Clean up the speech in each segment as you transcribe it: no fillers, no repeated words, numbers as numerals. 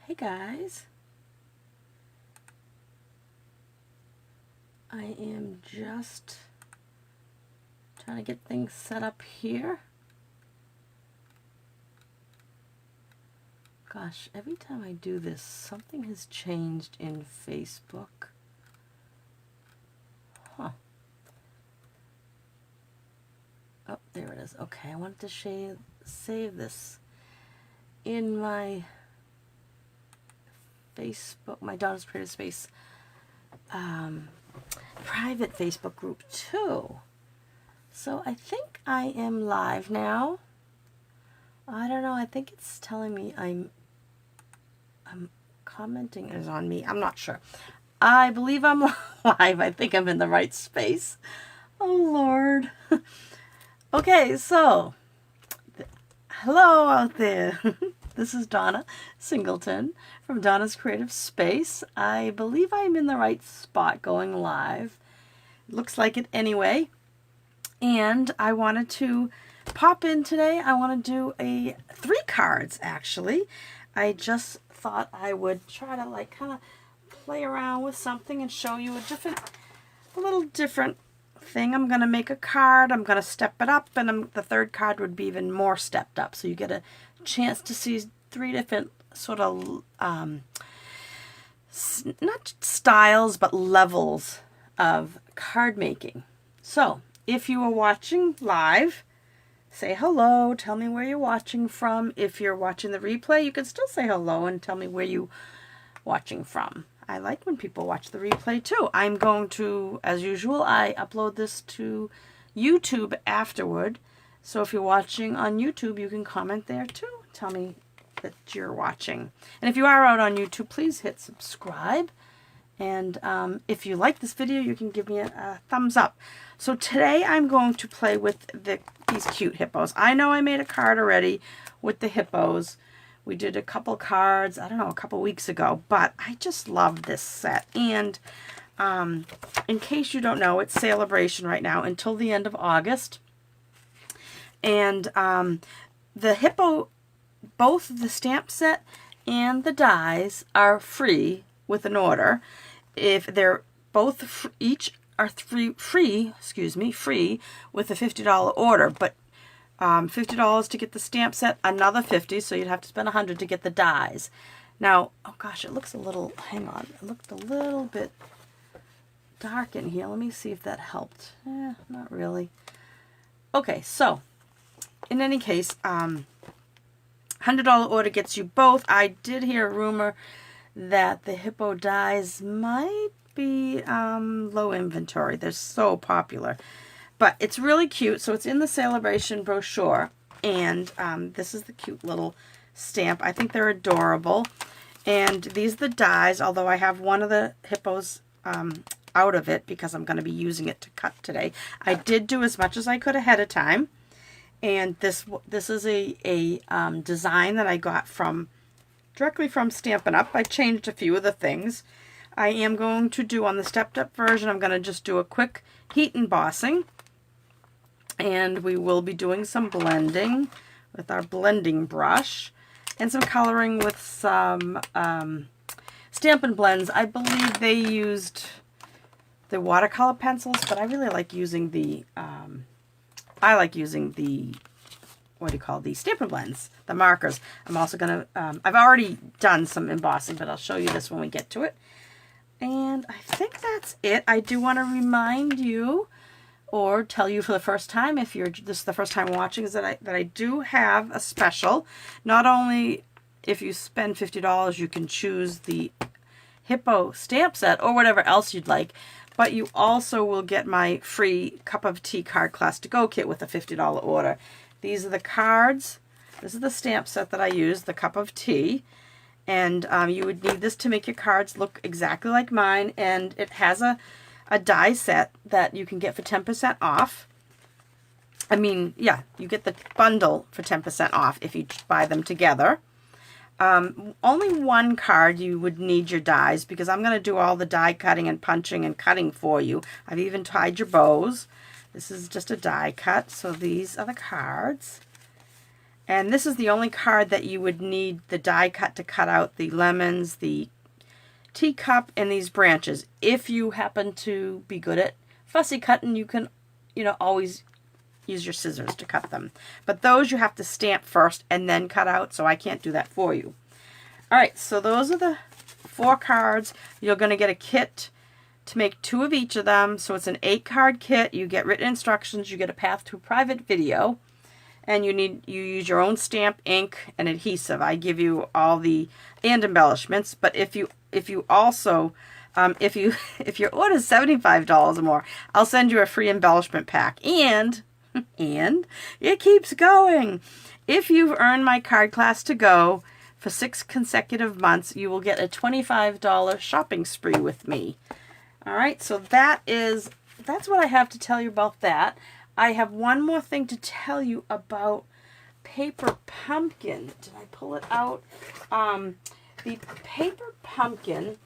Hey guys, I am just trying to get things set up here. Gosh, every time I do this, something has changed in Facebook. Huh. Oh, there it is. Okay, I wanted to save this in my Facebook, my Donna's Creative Space private Facebook group too. So I think I am live now. I don't know, I think it's telling me I'm commenting is on me. I'm not sure. I believe I'm live. I think I'm in the right space. Oh Lord. Okay, so hello out there. This is Donna Singleton from Donna's Creative Space. I believe I'm in the right spot going live. Looks like it anyway. And I wanted to pop in today. I want to do 3 cards actually. I just thought I would try to like kind of play around with something and show you a little different thing. I'm going to make a card. I'm going to step it up, and the third card would be even more stepped up. So you get a chance to see 3 different sort of not styles but levels of card making. So if you are watching live, say hello, tell me where you're watching from. If you're watching the replay, you can still say hello and tell me where you're watching from. I like when people watch the replay too. I'm going to, as usual, I upload this to YouTube afterward. So if you're watching on YouTube, you can comment there too. Tell me that you're watching. And if you are out on YouTube, please hit subscribe. And if you like this video, you can give me a thumbs up. So today I'm going to play with these cute hippos. I know I made a card already with the hippos. We did a couple cards, I don't know, a couple weeks ago, but I just love this set. And in case you don't know, it's Celebration right now until the end of August. And the hippo, both the stamp set and the dies are free with an order. If they're both each are free with a $50 order, but $50 to get the stamp set, another $50, so you'd have to spend $100 to get the dies. Now, oh gosh, it looks a little, hang on, it looked a little bit dark in here. Let me see if that helped. Not really. Okay, so in any case, $100 order gets you both. I did hear a rumor that the hippo dies might be low inventory. They're so popular. But it's really cute. So it's in the Celebration brochure. And this is the cute little stamp. I think they're adorable. And these are the dies, although I have one of the hippos out of it because I'm going to be using it to cut today. I did do as much as I could ahead of time. And this is a design that I got directly from Stampin' Up. I changed a few of the things. I am going to do on the stepped up version, I'm going to just do a quick heat embossing. And we will be doing some blending with our blending brush and some coloring with some Stampin' Blends. I believe they used the watercolor pencils, but I really like using the what do you call these Stampin' Blends, the markers. I'm also going to, I've already done some embossing, but I'll show you this when we get to it. And I think that's it. I do want to remind you, or tell you for the first time, if this is the first time watching, is that I do have a special. Not only if you spend $50, you can choose the hippo stamp set or whatever else you'd like, but you also will get my free cup of tea card class to go kit with a $50 order. These are the cards. This is the stamp set that I use, the cup of tea. And you would need this to make your cards look exactly like mine. And it has a die set that you can get for 10% off. I mean, yeah, you get the bundle for 10% off if you buy them together. Only one card you would need your dies, because I'm going to do all the die cutting and punching and cutting for you. I've even tied your bows. This is just a die cut, so these are the cards. And this is the only card that you would need the die cut to cut out the lemons, the teacup, and these branches. If you happen to be good at fussy cutting, you can, always use your scissors to cut them. But those you have to stamp first and then cut out, so I can't do that for you. All right, so those are the 4 cards. You're going to get a kit to make 2 of each of them. So it's an 8-card kit. You get written instructions. You get a path to a private video. And you use your own stamp, ink, and adhesive. I give you all the and embellishments. But if you also if your order is $75 or more, I'll send you a free embellishment pack. And it keeps going. If you've earned my card class to go for 6 consecutive months, you will get a $25 shopping spree with me. All right, so that's what I have to tell you about that. I have one more thing to tell you about paper pumpkin. Did I pull it out? The paper pumpkin.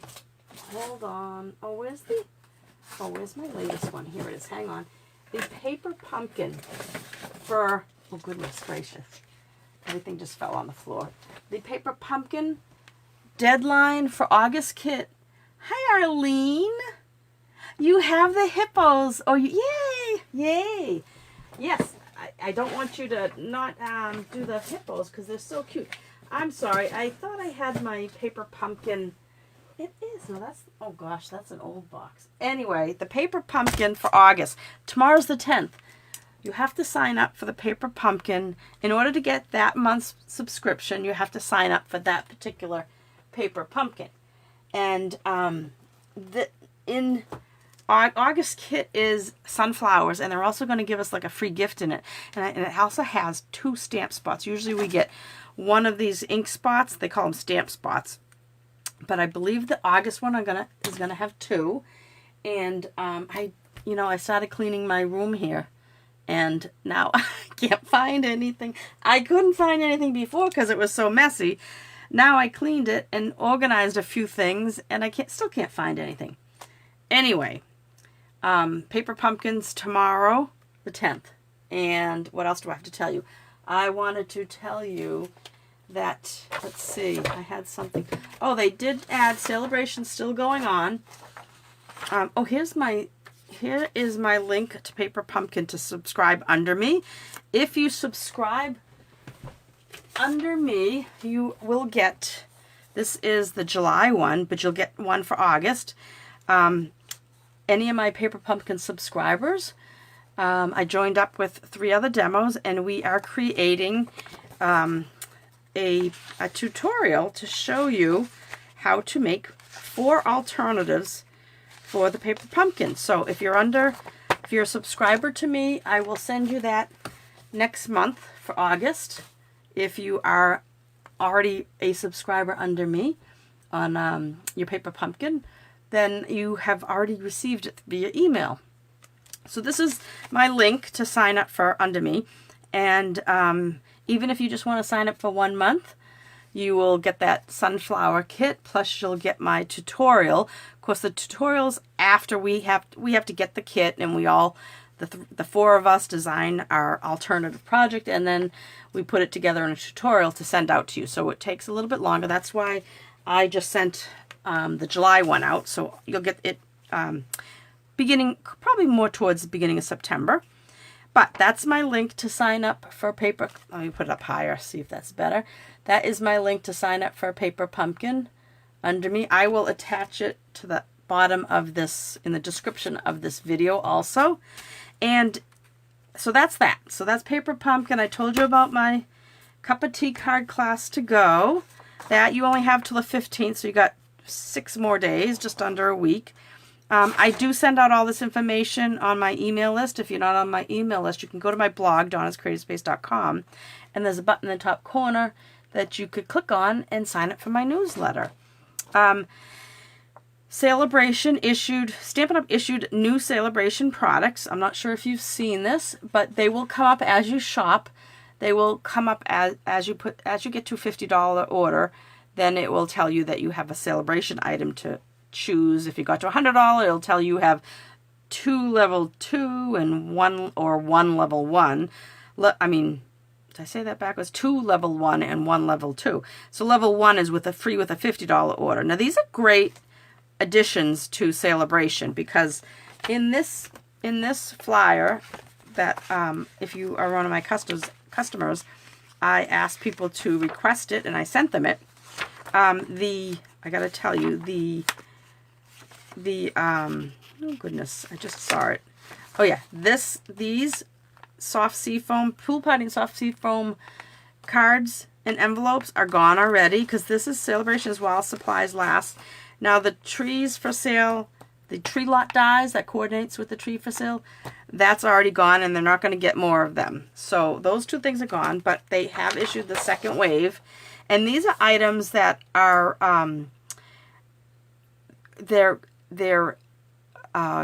Hold on. Where's my latest one? Here it is. Hang on. The paper pumpkin for, oh goodness gracious. Everything just fell on the floor. The paper pumpkin deadline for August kit. Hi, Arlene. You have the hippos. Oh, yay! Yay! Yes, I don't want you to not do the hippos because they're so cute. I'm sorry. I thought I had my paper pumpkin. It is. No, oh gosh, that's an old box. Anyway, the paper pumpkin for August. Tomorrow's the 10th. You have to sign up for the paper pumpkin. In order to get that month's subscription, you have to sign up for that particular paper pumpkin. And August kit is sunflowers, and they're also going to give us like a free gift in it. And it also has 2 stamp spots. Usually we get one of these ink spots. They call them stamp spots. But I believe the August one is gonna have 2. And I started cleaning my room here, and now I can't find anything. I couldn't find anything before because it was so messy. Now I cleaned it and organized a few things, and I still can't find anything. Anyway, paper pumpkins tomorrow, the 10th. And what else do I have to tell you? I wanted to tell you that, let's see, I had something. Oh, they did add Celebration still going on. Here is my link to Paper Pumpkin to subscribe under me. If you subscribe under me, you will get, this is the July one, but you'll get one for August. Any of my Paper Pumpkin subscribers, I joined up with 3 other demos, and we are creating a tutorial to show you how to make 4 alternatives for the paper pumpkin. So if you're a subscriber to me, I will send you that next month for August. If you are already a subscriber under me on your paper pumpkin, then you have already received it via email. So this is my link to sign up for under me. And even if you just want to sign up for 1 month, you will get that sunflower kit, plus you'll get my tutorial. Of course, the tutorial's after we have to get the kit, and we all, the 4 of us, design our alternative project, and then we put it together in a tutorial to send out to you. So it takes a little bit longer. That's why I just sent the July one out. So you'll get it beginning, probably more towards the beginning of September. But that's my link to sign up for paper. Let me put it up higher, see if that's better. That is my link to sign up for a paper pumpkin under me. I will attach it to the bottom of this, in the description of this video also. And so that's that. So that's paper pumpkin. I told you about my cup of tea card class to go. That you only have till the 15th, so you got 6 more days, just under a week. I do send out all this information on my email list. If you're not on my email list, you can go to my blog, donnascreativespace.com, and there's a button in the top corner that you could click on and sign up for my newsletter. Celebration issued, Stampin' Up! Issued new Celebration products. I'm not sure if you've seen this, but they will come up as you shop. They will come up as you get to a $50 order, then it will tell you that you have a Celebration item to choose. If you got to $100, it'll tell you have 2 level 2 and 1 level 1. did I say that backwards? 2 level 1 and 1 level 2. So level 1 is with a free with a $50 order. Now these are great additions to Celebration, because in this flyer that if you are one of my customers, I asked people to request it and I sent them it. I gotta tell you, oh goodness, I just saw it. Oh yeah, these soft sea foam, pool party and soft sea foam cards and envelopes are gone already, because this is Celebration while supplies last. Now the trees for sale, the tree lot dies that coordinates with the tree for sale, that's already gone, and they're not going to get more of them. So those 2 things are gone, but they have issued the second wave. And these are items that are, they're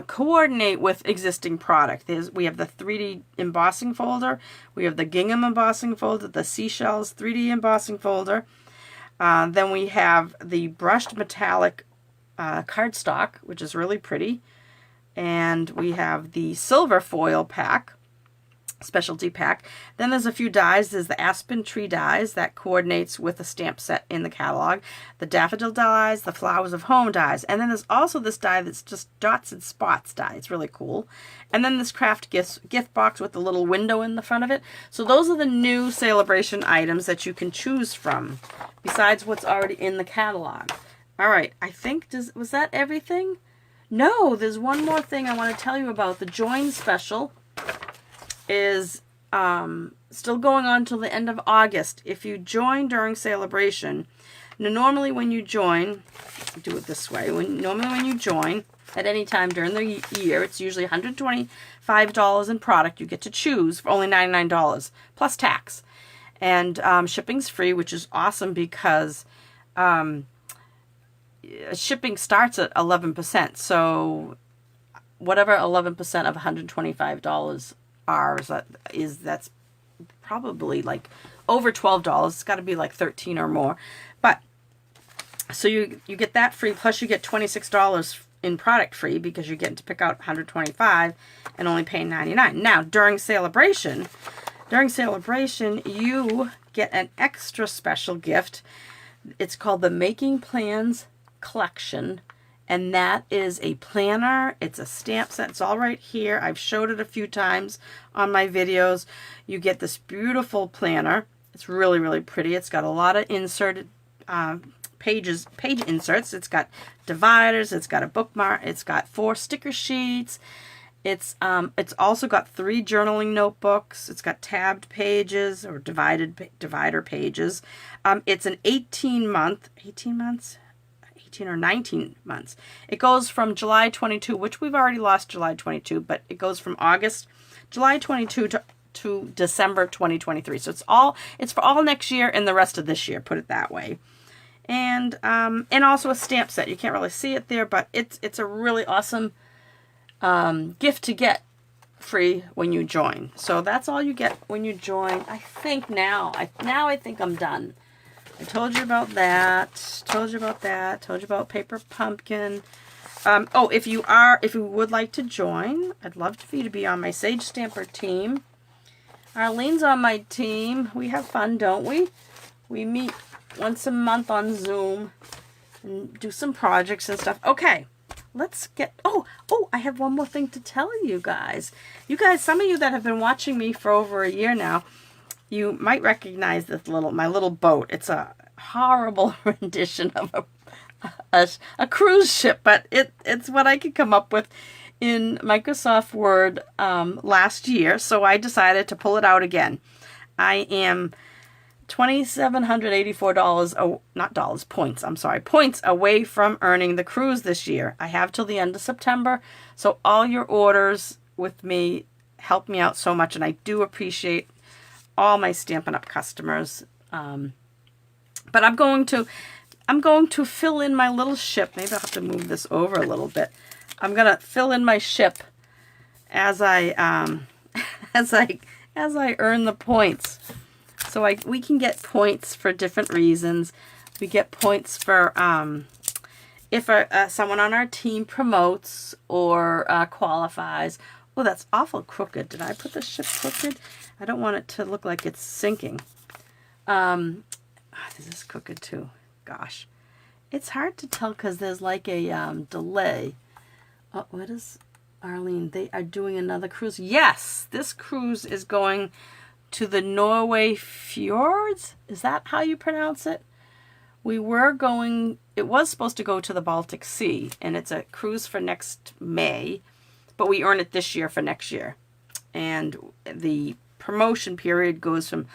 coordinate with existing product. We have the 3D embossing folder, we have the gingham embossing folder, the seashells 3D embossing folder. Then we have the brushed metallic cardstock, which is really pretty. And we have the silver foil pack, specialty pack. Then there's a few dies. There's the aspen tree dies that coordinates with the stamp set in the catalog, the daffodil dies, the flowers of home dies, and then there's also this die that's just dots and spots die. It's really cool. And then this craft gift box with the little window in the front of it. So those are the new Celebration items that you can choose from, besides what's already in the catalog. All right, I think, was that everything? No, there's one more thing I want to tell you about. The Join Special is still going on till the end of August. If you join during Celebration, now normally when you join, do it this way, normally when you join at any time during the year, it's usually $125 in product you get to choose for only $99 plus tax. And shipping's free, which is awesome, because shipping starts at 11%. So whatever 11% of $125 are, that's probably like over $12. It's got to be like 13 or more. But so you get that free, plus you get $26 in product free, because you're getting to pick out 125 and only paying $99. Now during Celebration, you get an extra special gift. It's called the Making Plans Collection, and that is a planner. It's a stamp set. It's all right here. I've showed it a few times on my videos. You get this beautiful planner. It's really, really pretty. It's got a lot of inserted page inserts. It's got dividers. It's got a bookmark. It's got 4 sticker sheets. It's also got 3 journaling notebooks. It's got tabbed pages or divider pages. It's an 18 or 19 months. It goes from July 22, which we've already lost July 22, but it goes from July 22 to December 2023. So it's for all next year and the rest of this year, put it that way. And also a stamp set. You can't really see it there, but it's a really awesome gift to get free when you join. So that's all you get when you join. I think now I think I'm done. I told you about that. Told you about Paper Pumpkin. Oh, if you would like to join, I'd love for you to be on my Sage Stamper team. Arlene's on my team. We have fun, don't we? We meet once a month on Zoom and do some projects and stuff. Okay, let's get... Oh, I have one more thing to tell you guys. You guys, some of you that have been watching me for over a year now, you might recognize this my little boat. It's a horrible rendition of a cruise ship, but it's what I could come up with in Microsoft Word last year, so I decided to pull it out again. I am $2,784, points away from earning the cruise this year. I have till the end of September, so all your orders with me help me out so much, and I do appreciate all my Stampin' Up customers. But I'm going to fill in my little ship. Maybe I'll have to move this over a little bit. I'm gonna fill in my ship as I earn the points. So we can get points for different reasons. We get points for if someone on our team promotes or qualifies, Oh, that's awful crooked. Did I put the ship crooked? I don't want it to look like it's sinking. This is crooked too. Gosh. It's hard to tell because there's like a delay. Oh, what is Arlene? They are doing another cruise. Yes, this cruise is going to the Norway Fjords. Is that how you pronounce it? We were going, it was supposed to go to the Baltic Sea, and it's a cruise for next May, but we earn it this year for next year. And the promotion period goes from,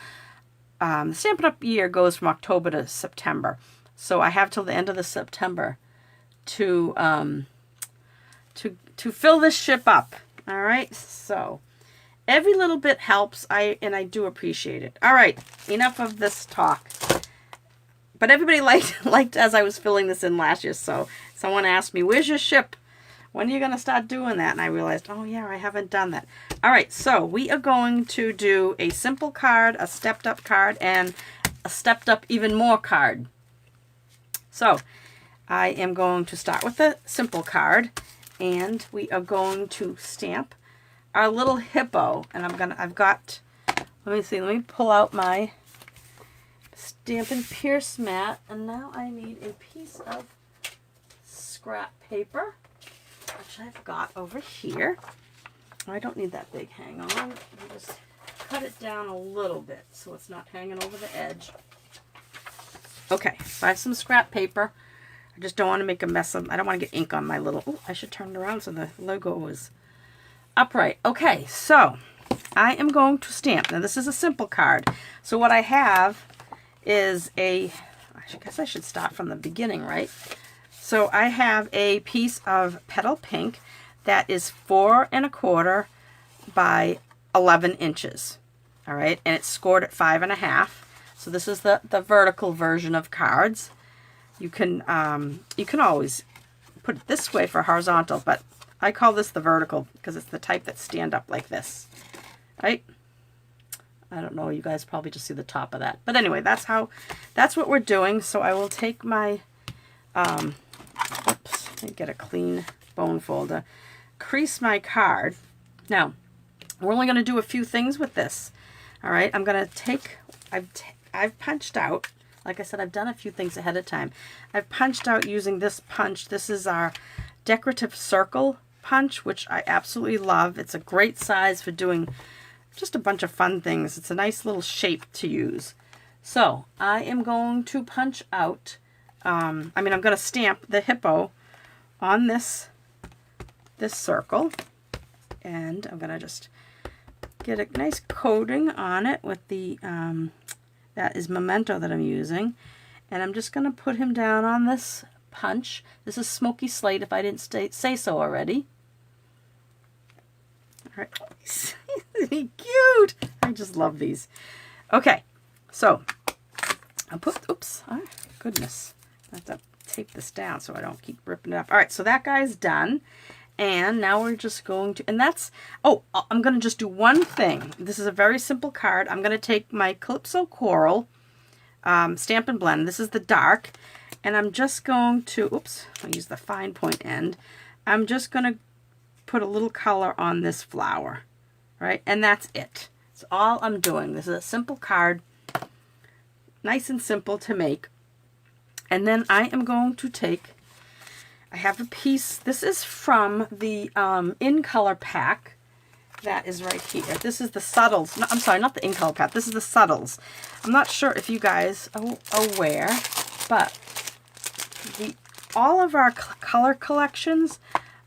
the Stampin' Up! Year goes from October to September. So I have till the end of the September to fill this ship up. All right, so every little bit helps, and I do appreciate it. All right, enough of this talk. But everybody liked as I was filling this in last year. So someone asked me, where's your ship? When are you going to start doing that? And I realized, oh yeah, I haven't done that. All right, so we are going to do a simple card, a stepped up card, and a stepped up even more card. So I am going to start with the simple card, and we are going to stamp our little hippo. And I've got, let me see, let me pull out my Stampin' Pierce mat, and now I need a piece of scrap paper, which I've got over here. I don't need that big hang on. I'll just cut it down a little bit so it's not hanging over the edge. Okay, so I have some scrap paper. I just don't want to make a mess of, I don't want to get ink on my little, oh, I should turn it around so the logo is upright. Okay, so I am going to stamp. Now this is a simple card. So what I have is I guess I should start from the beginning, right? So I have a piece of petal pink that is 4 1/4 by 11 inches. All right, and it's scored at 5 1/2. So this is the vertical version of cards. You can always put it this way for horizontal, but I call this the vertical because it's the type that stand up like this, right? I don't know, you guys probably just see the top of that. But anyway, that's what we're doing. So I will take my, oops, let me get a clean bone folder, crease my card. Now, we're only going to do a few things with this. All right, I'm going to take, I've punched out, like I said, I've done a few things ahead of time. I've punched out using this punch. This is our decorative circle punch, which I absolutely love. It's a great size for doing just a bunch of fun things. It's a nice little shape to use. So I am going to punch out, I'm going to stamp the hippo on this circle, and I'm going to just get a nice coating on it with the, that is Memento that I'm using, and I'm just going to put him down on this punch. This is Smoky Slate, if I didn't say so already. All right. Isn't he cute? I just love these. Okay, so I'll put, oops, oh, goodness. I have to tape this down so I don't keep ripping it up. All right, so that guy's done. And now we're just going to, and that's, oh, I'm going to just do one thing. This is a very simple card. I'm going to take my Calypso Coral Stampin' Blend. This is the dark. And I'm just going to, oops, I'll use the fine point end. I'm just going to put a little color on this flower, right? And that's it. That's all I'm doing. This is a simple card, nice and simple to make. And then I am going to take, I have a piece, this is from the In Color pack that is right here. This is the Subtles, no, I'm sorry, not the In Color pack, this is the Subtles. I'm not sure if you guys are aware, but all of our color collections,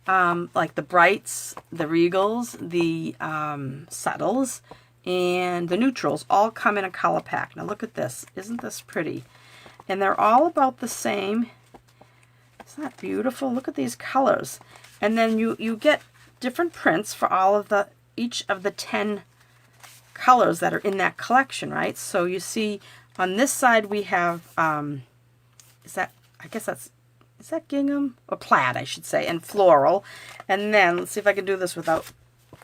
like the Brights, the Regals, the Subtles, and the Neutrals all come in a color pack. Now look at this. Isn't this pretty? And they're all about the same. Isn't that beautiful? Look at these colors. And then you get different prints for all of each of the 10 colors that are in that collection, right? So you see on this side we have, is that gingham? Or plaid, I should say, and floral. And then, let's see if I can do this without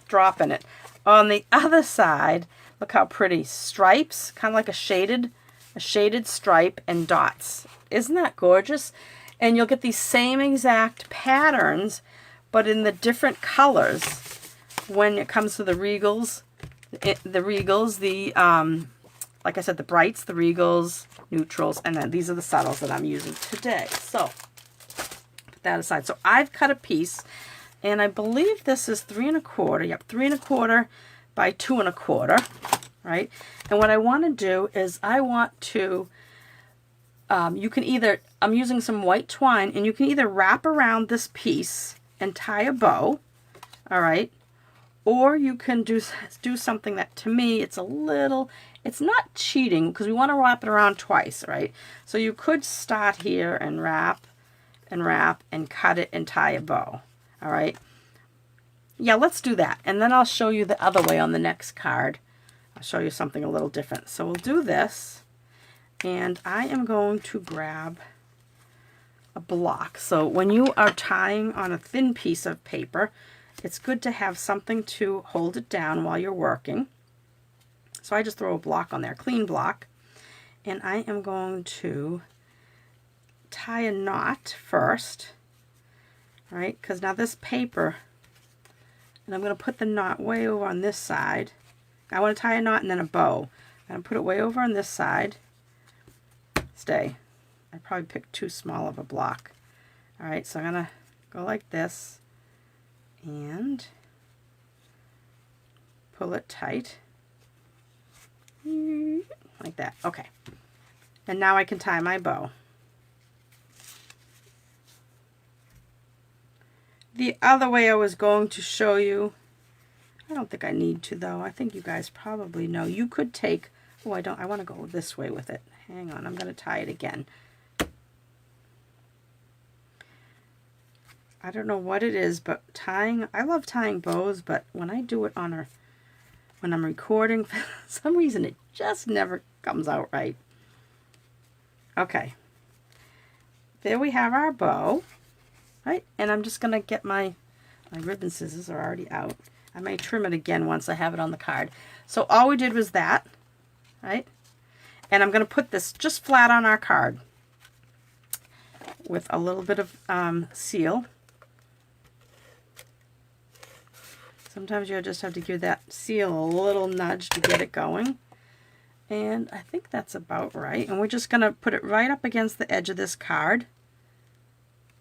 dropping it. On the other side, look how pretty. Stripes, kind of like a shaded stripe and dots. Isn't that gorgeous? And you'll get these same exact patterns, but in the different colors when it comes to the regals, like I said, the brights, the regals, neutrals, and then these are the subtles that I'm using today. So put that aside. So I've cut a piece, and I believe this is 3 1/4. Yep, 3 1/4 by 2 1/4, right? And what I want to do is I want to, you can either, I'm using some white twine, and you can either wrap around this piece and tie a bow, all right? Or you can do something that, to me, it's a little, it's not cheating because we want to wrap it around twice, right? So you could start here and wrap and cut it and tie a bow, all right? Yeah, let's do that. And then I'll show you the other way on the next card. I'll show you something a little different. So we'll do this, and I am going to grab a block. So when you are tying on a thin piece of paper, it's good to have something to hold it down while you're working. So I just throw a block on there, clean block, and I am going to tie a knot first, right? Because now this paper, and I'm going to put the knot way over on this side. I want to tie a knot and then a bow. I'm going to put it way over on this side. Stay. I probably picked too small of a block. All right, so I'm going to go like this and pull it tight. Like that. Okay. And now I can tie my bow. The other way I was going to show you, I don't think I need to though. I think you guys probably know. You could take, oh, I want to go this way with it. Hang on, I'm going to tie it again. I don't know what it is, but tying, I love tying bows, but when I do it on when I'm recording, for some reason it just never comes out right. Okay. There we have our bow, right? And I'm just going to get my ribbon scissors are already out. I may trim it again once I have it on the card. So all we did was that, right? And I'm going to put this just flat on our card with a little bit of seal. Sometimes you just have to give that seal a little nudge to get it going. And I think that's about right. And we're just going to put it right up against the edge of this card.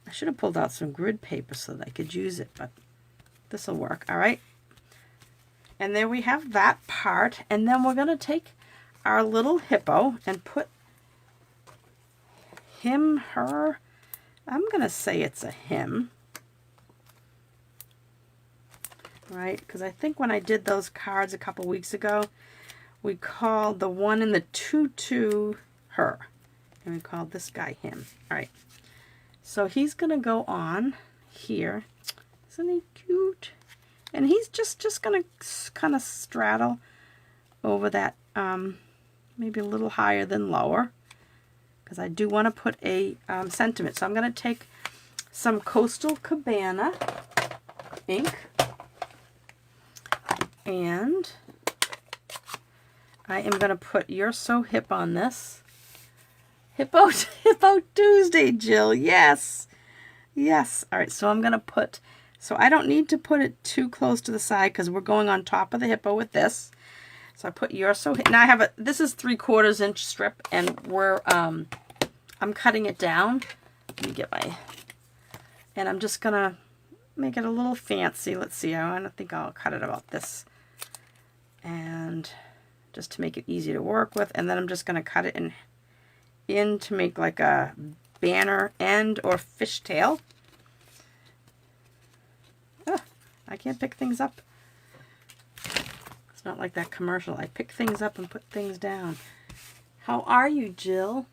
I should have pulled out some grid paper so that I could use it, but this will work. All right. And there we have that part. And then we're going to take our little hippo and put him, her, I'm going to say it's a him. Right, because I think when I did those cards a couple weeks ago, we called the one in the tutu her, and we called this guy him. All right, so he's gonna go on here. Isn't he cute? And he's just gonna kind of straddle over that, maybe a little higher than lower, because I do want to put a sentiment. So I'm gonna take some Coastal Cabana ink. And I am going to put You're So Hip on this. Hippo Tuesday, Jill. Yes. Yes. All right, so I'm going to put, so I don't need to put it too close to the side because we're going on top of the hippo with this. So I put You're So Hip. Now I have this is 3/4 inch strip, and I'm cutting it down. Let me get my, and I'm just going to make it a little fancy. Let's see, I think I'll cut it about this. And just to make it easy to work with, and then I'm just going to cut it in to make like a banner end or fishtail. Oh, I can't pick things up. It's not like that commercial. I pick things up and put things down. How are you, Jill?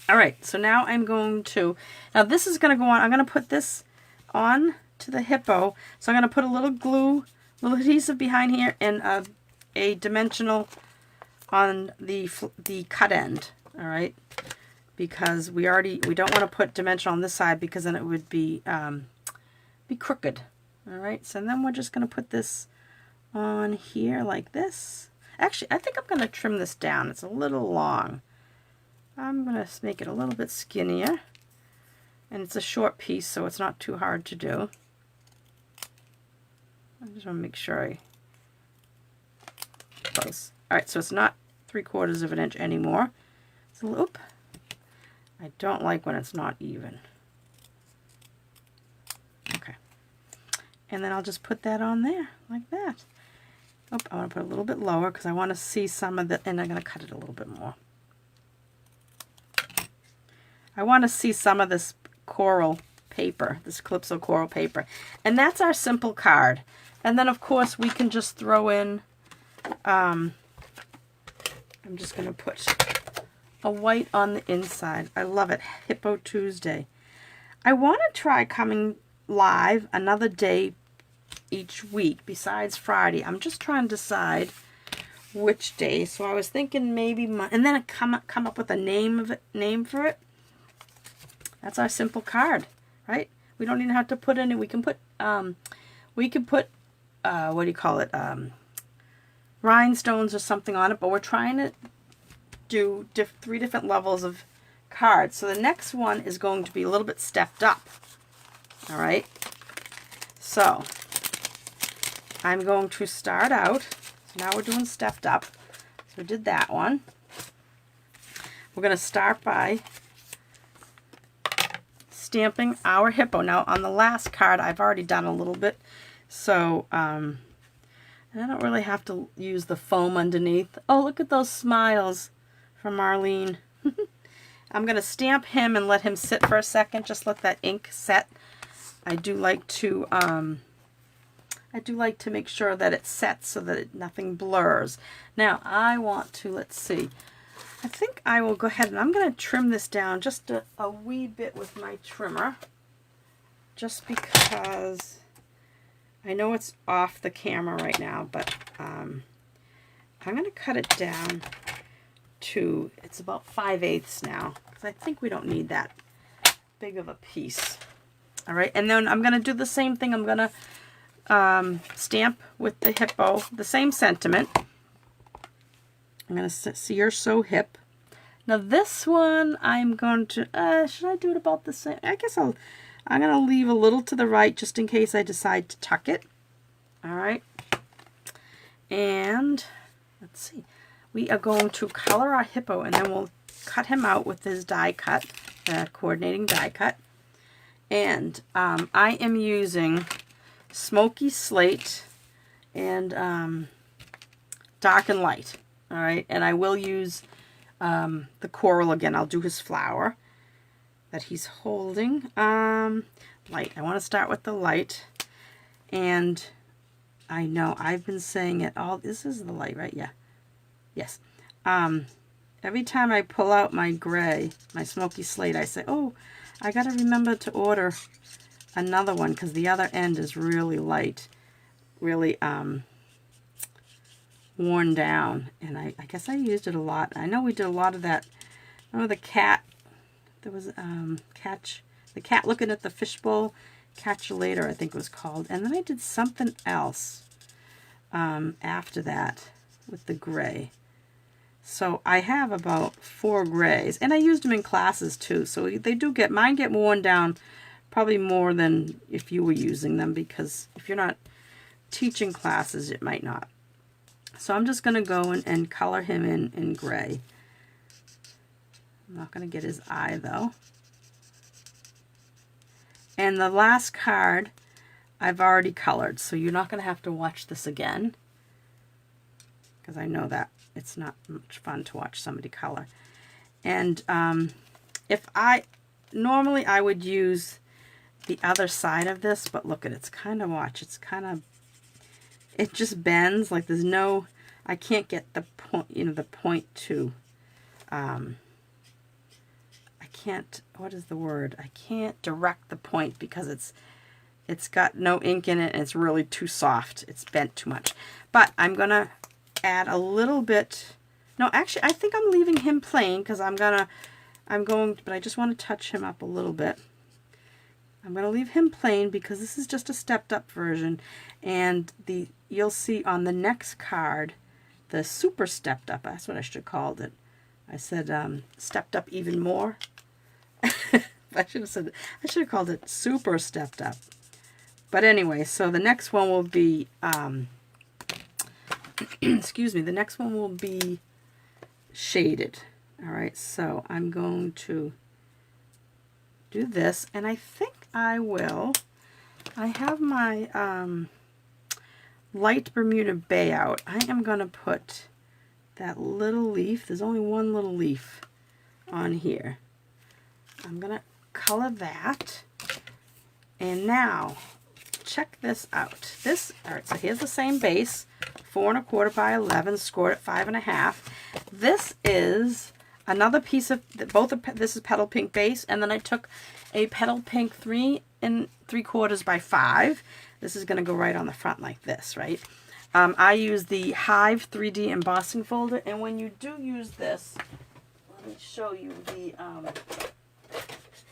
All right, so now I'm going to, now this is going to go on, I'm going to put this on to the hippo. So I'm going to put a little glue, little adhesive behind here, and a dimensional on the cut end. All right, because we don't want to put dimension on this side because then it would be crooked. All right, so then we're just going to put this on here like this. Actually, I think I'm going to trim this down. It's a little long. I'm going to make it a little bit skinnier. And it's a short piece, so it's not too hard to do. I just want to make sure I close. All right, so it's not 3/4 of an inch anymore. So, oop. I don't like when it's not even. Okay. And then I'll just put that on there like that. Oh, I want to put a little bit lower because I want to see some of the, and I'm going to cut it a little bit more. I want to see some of this coral paper, this Calypso coral paper. And that's our simple card. And then, of course, we can just throw in, I'm just going to put a white on the inside. I love it. Hippo Tuesday. I want to try coming live another day each week besides Friday. I'm just trying to decide which day. So I was thinking maybe and then come up with a name for it. That's our simple card, right? We don't even have to put in it. We can put what do you call it? Rhinestones or something on it, but we're trying to do 3 different levels of cards. So the next one is going to be a little bit stepped up. All right. So I'm going to start out. So now we're doing stepped up. So we did that one. We're going to start by stamping our hippo. Now on the last card I've already done a little bit, so and I don't really have to use the foam underneath. Oh, look at those smiles from Marlene. I'm going to stamp him and let him sit for a second, just let that ink set. I do like to make sure that it sets so that nothing blurs. Now I want to, let's see, I think I will go ahead and I'm going to trim this down just a wee bit with my trimmer, just because I know it's off the camera right now, but I'm going to cut it down to, it's about 5/8 now, because I think we don't need that big of a piece. All right, and then I'm going to do the same thing. I'm going to stamp with the hippo, the same sentiment. I'm going to see you're so hip. Now this one I'm going to, should I do it about the same? I guess I'm going to leave a little to the right just in case I decide to tuck it. All right. And let's see. We are going to color our hippo and then we'll cut him out with his die cut, coordinating die cut. And I am using Smoky Slate and Dark and Light. All right, and I will use the coral again. I'll do his flower that he's holding. Light. I want to start with the light. And I know I've been saying it all. This is the light, right? Yeah. Yes. Every time I pull out my gray, my Smoky Slate, I say, oh, I got to remember to order another one because the other end is really light, really worn down. And I guess I used it a lot. I know we did a lot of that. Remember the cat? There was the cat looking at the fishbowl. Catch You Later, I think it was called. And then I did something else after that with the gray. So I have about 4 grays, and I used them in classes too. So they do get, mine get worn down probably more than if you were using them, because if you're not teaching classes, it might not. So I'm just going to go and color him in gray. I'm not going to get his eye though. And the last card I've already colored, so you're not going to have to watch this again, because I know that it's not much fun to watch somebody color. And normally I would use the other side of this, but look at it, it's kind of, watch, it's kind of, it just bends, like there's no, I can't get the point, the point to, I can't, what is the word? I can't direct the point because it's got no ink in it and it's really too soft. It's bent too much. But I'm going to add a little bit, no, actually I think I'm leaving him plain because but I just want to touch him up a little bit. I'm going to leave him plain because this is just a stepped up version, and you'll see on the next card the super stepped up. That's what I should have called it. I said stepped up even more. I should have called it super stepped up. But anyway, so the next one will be, excuse me, the next one will be shaded. All right, so I'm going to do this, and I think I have my light Bermuda Bay out. I am going to put that little leaf, there's only one little leaf on here. I'm going to color that, and now check this out. All right, so here's the same base, 4 1/4 by 11, scored at 5 1/2. This is another piece of this is Petal Pink base, and then I took a Petal Pink 3 3/4 by 5. This is going to go right on the front like this, right? I use the Hive 3D embossing folder, and when you do use this, let me show you the.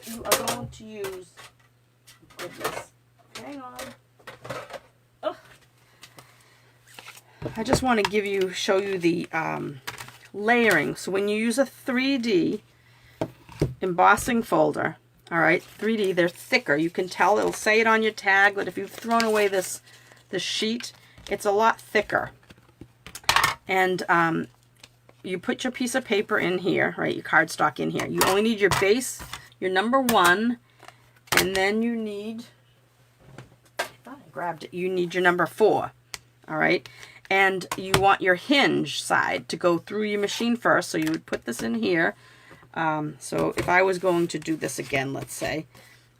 You are going to use. Goodness, hang on. Oh. I just want to show you the layering. So when you use a 3D embossing folder, all right, 3D, they're thicker. You can tell, it'll say it on your tag, but if you've thrown away this sheet, it's a lot thicker. And you put your piece of paper in here, right, your cardstock in here. You only need your base, your number 1, and then you need, I thought I grabbed it, you need your number 4, all right? And you want your hinge side to go through your machine first, so you would put this in here. So if I was going to do this again, let's say,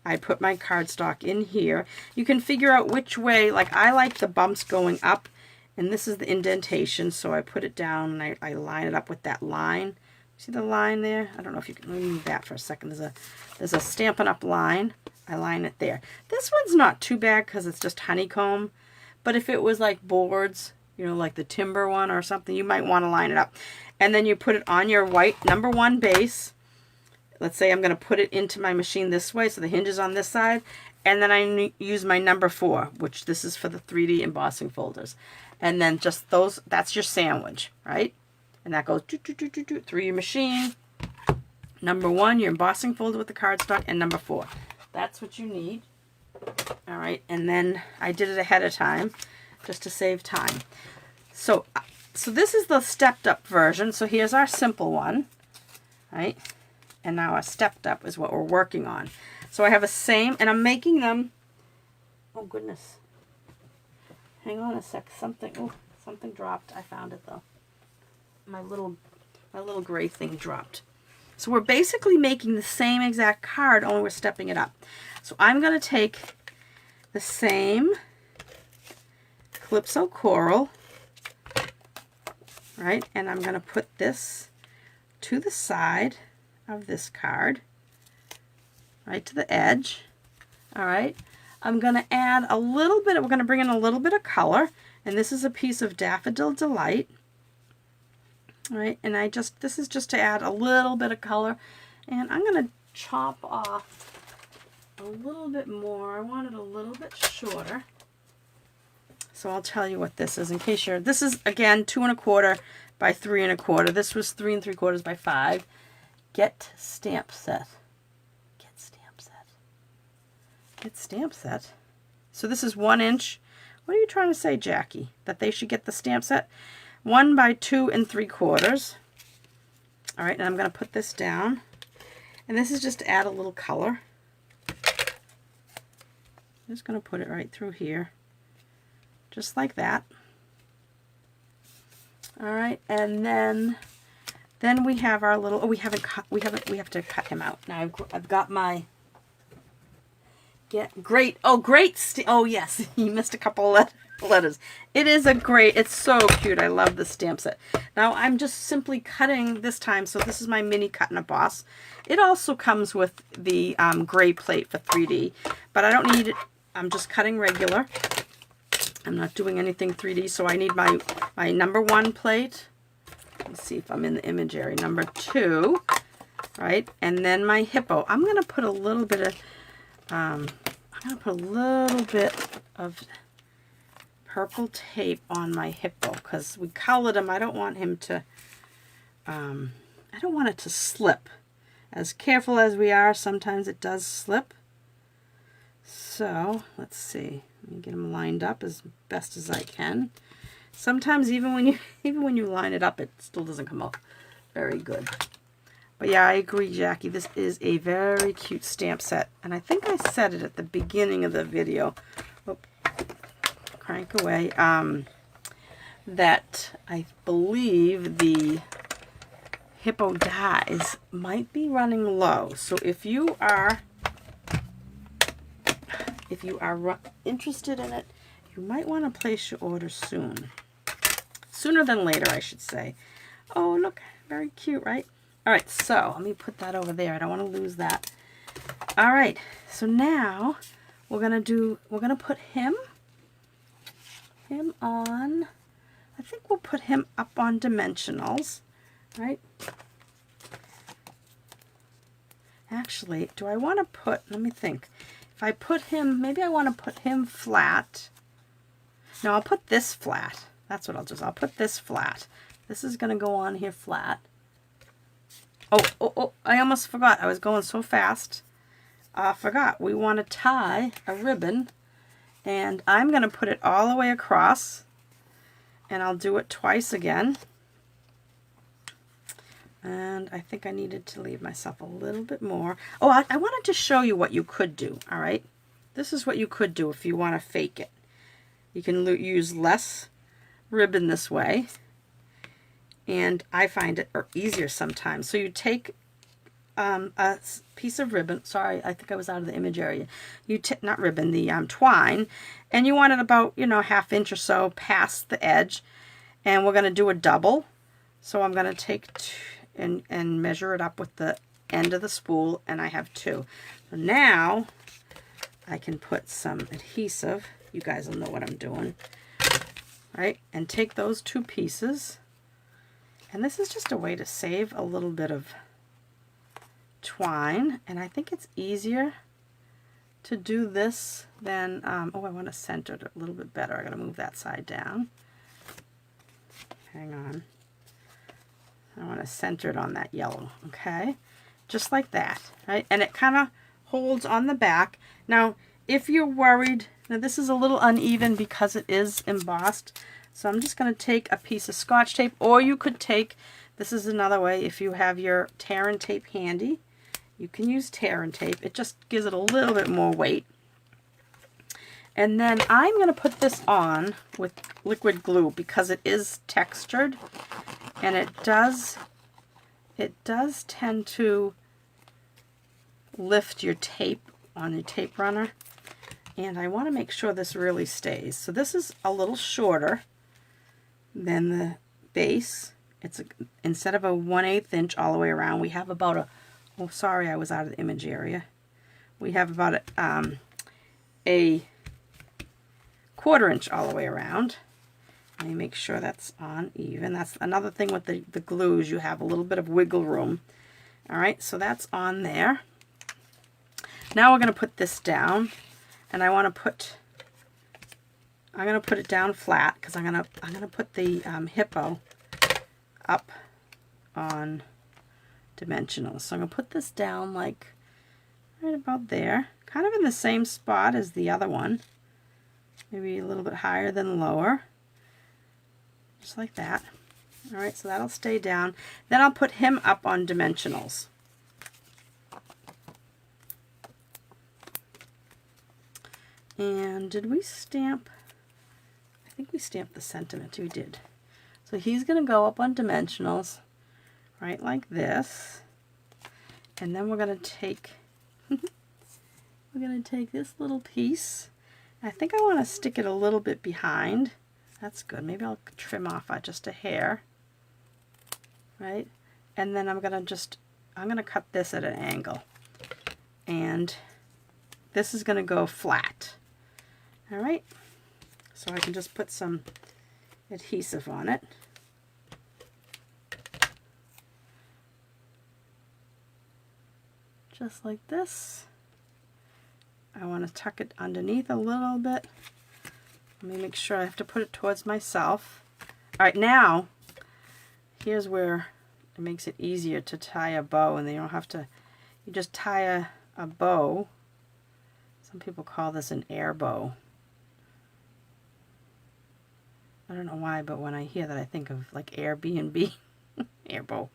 I put my cardstock in here. You can figure out which way, like I like the bumps going up, and this is the indentation, so I put it down and I line it up with that line. See the line there? I don't know if you can, let me move that for a second. There's a Stampin' Up line. I line it there. This one's not too bad because it's just honeycomb, but if it was like boards, you know, like the timber one or something, you might want to line it up. And then you put it on your white number 1 base. Let's say I'm going to put it into my machine this way, so the hinge is on this side. And then I use my number 4, which this is for the 3D embossing folders. And then just those, that's your sandwich, right? And that goes through your machine. Number 1, your embossing folder with the cardstock, and number 4. That's what you need. All right, and then I did it ahead of time just to save time. So this is the stepped up version. So here's our simple one, right? And now our stepped up is what we're working on. So I have a same, and I'm making them, oh goodness. Hang on a sec, something dropped. I found it though. My little gray thing dropped. So we're basically making the same exact card, only we're stepping it up. So I'm going to take the same Calypso Coral, right, and I'm going to put this to the side of this card, right to the edge. All right, I'm going to add a little bit, we're going to bring in a little bit of color, and this is a piece of Daffodil Delight. All right, and this is just to add a little bit of color, and I'm going to chop off a little bit more. I want it a little bit shorter. So I'll tell you what this is in case you're, this is again 2 1/4 by 3 1/4. This was 3 3/4 by 5. Get stamp set. Get stamp set. Get stamp set. So this is 1 inch. What are you trying to say, Jackie? That they should get the stamp set? 1 by 2 3/4. All right, and I'm going to put this down. And this is just to add a little color. I'm just going to put it right through here. Just like that. All right, and then we have our little, oh, we have to cut him out. Now I've got my, great, oh yes, you missed a couple letters. It is a great, it's so cute. I love the stamp set. Now I'm just simply cutting this time, so this is my mini cut and emboss. It also comes with the gray plate for 3D, but I don't need it. I'm just cutting regular. I'm not doing anything 3D, so I need my number 1 plate. Let's see if I'm in the image area. Number 2, right? And then my hippo. I'm going to put a little bit of purple tape on my hippo because we colored him. I don't want him to, I don't want it to slip. As careful as we are, sometimes it does slip. So let's see. Let me get them lined up as best as I can. Sometimes even when you line it up, it still doesn't come out very good. But yeah, I agree, Jackie. This is a very cute stamp set, and I think I said it at the beginning of the video. Oop, crank away. That I believe the hippo dies might be running low. So if you are interested in it, you might want to place your order soon. Sooner than later, I should say. Oh, look, very cute, right? All right, so let me put that over there. I don't want to lose that. All right, so now we're gonna put him on. I think we'll put him up on dimensionals, right? Actually, do I want to put, let me think. If I put him, maybe I want to put him flat. No, I'll put this flat. That's what I'll do. I'll put this flat. This is going to go on here flat. Oh, I almost forgot. I was going so fast. I forgot. We want to tie a ribbon, and I'm going to put it all the way across. And I'll do it twice again. And I think I needed to leave myself a little bit more. Oh, I wanted to show you what you could do, all right? This is what you could do if you want to fake it. You can use less ribbon this way. And I find it easier sometimes. So you take a piece of ribbon. Sorry, I think I was out of the image area. You not ribbon, the twine, and you want it about, you know, 1/2 inch or so past the edge. And we're going to do a double. So I'm going to take and measure it up with the end of the spool, and I have 2. So now I can put some adhesive. You guys will know what I'm doing, right? And take those 2 pieces. And this is just a way to save a little bit of twine, and I think it's easier to do this than, oh, I want to center it a little bit better. I got to move that side down. Hang on. I want to center it on that yellow, okay? Just like that, right? And it kind of holds on the back. Now, if you're worried, now this is a little uneven because it is embossed, so I'm just going to take a piece of Scotch tape, or you could take, this is another way, if you have your tear and tape handy, you can use tear and tape. It just gives it a little bit more weight. And then I'm going to put this on with liquid glue because it is textured, and it does tend to lift your tape on your tape runner, and I want to make sure this really stays. So this is a little shorter than the base. It's instead of a 1/8 inch all the way around, we have about a, oh sorry, I was out of the image area. We have about a 1/4 inch all the way around. Let me make sure that's on even. That's another thing with the glues, you have a little bit of wiggle room. All right, so that's on there. Now we're going to put this down, and I want to put, I'm going to put it down flat because I'm going to put the hippo up on dimensional. So I'm going to put this down like right about there, kind of in the same spot as the other one, maybe a little bit higher than lower. Just like that. All right, so that'll stay down. Then I'll put him up on dimensionals. And did we stamp? I think we stamped the sentiment. We did. So he's going to go up on dimensionals, right like this. And then we're going to take this little piece. I think I want to stick it a little bit behind. That's good. Maybe I'll trim off just a hair, right? And then I'm going to cut this at an angle. And this is going to go flat. All right? So I can just put some adhesive on it. Just like this. I want to tuck it underneath a little bit. Let me make sure I have to put it towards myself. All right, now, here's where it makes it easier to tie a bow, and then you don't have to, you just tie a bow. So Some people call this an air bow. I don't know why, but when I hear that I think of like Airbnb. Air bow.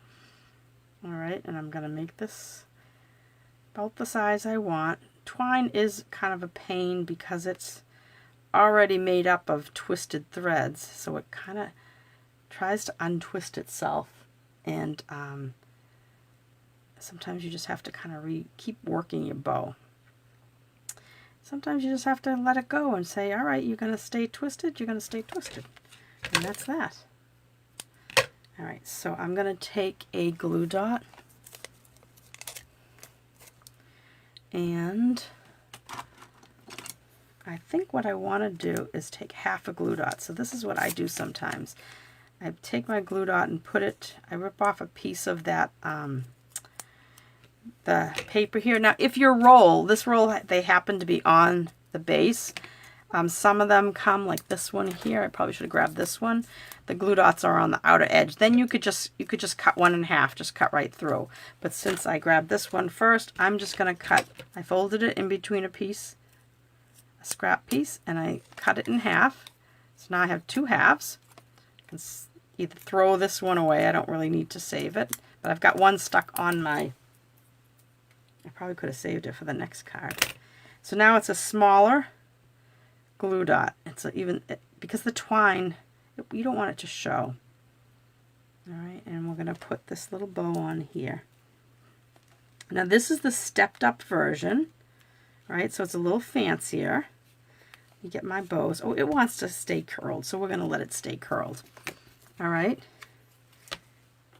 Alright, and I'm going to make this about the size I want. Twine is kind of a pain because it's already made up of twisted threads, so it kind of tries to untwist itself, and sometimes you just have to kind of keep working your bow. Sometimes you just have to let it go and say, all right, you're going to stay twisted, you're going to stay twisted. And that's that. All right, so I'm going to take a glue dot and I think what I want to do is take half a glue dot. So this is what I do sometimes. I take my glue dot and put it, I rip off a piece of that, the paper here. Now, if your roll, this roll, they happen to be on the base. Some of them come like this one here. I probably should have grabbed this one. The glue dots are on the outer edge. Then you could just cut one in half, just cut right through. But since I grabbed this one first, I'm just going to cut. I folded it in between a scrap piece, and I cut it in half. So now I have two halves. I can either throw this one away. I don't really need to save it, but I've got one stuck on my. I probably could have saved it for the next card. So now it's a smaller glue dot. It's because the twine, you don't want it to show. All right, and we're going to put this little bow on here. Now this is the stepped up version, right? So it's a little fancier. You get my bows. Oh, it wants to stay curled, so we're going to let it stay curled. All right.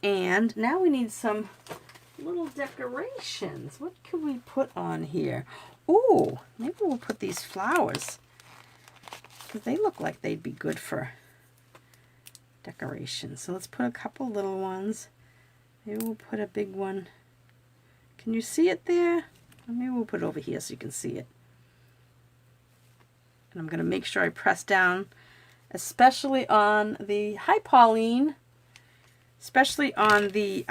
And now we need some little decorations. What could we put on here? Ooh, maybe we'll put these flowers, because they look like they'd be good for decoration. So let's put a couple little ones. Maybe we'll put a big one. Can you see it there? Or maybe we'll put it over here so you can see it. And I'm going to make sure I press down, especially on the, hi Pauline, especially on the,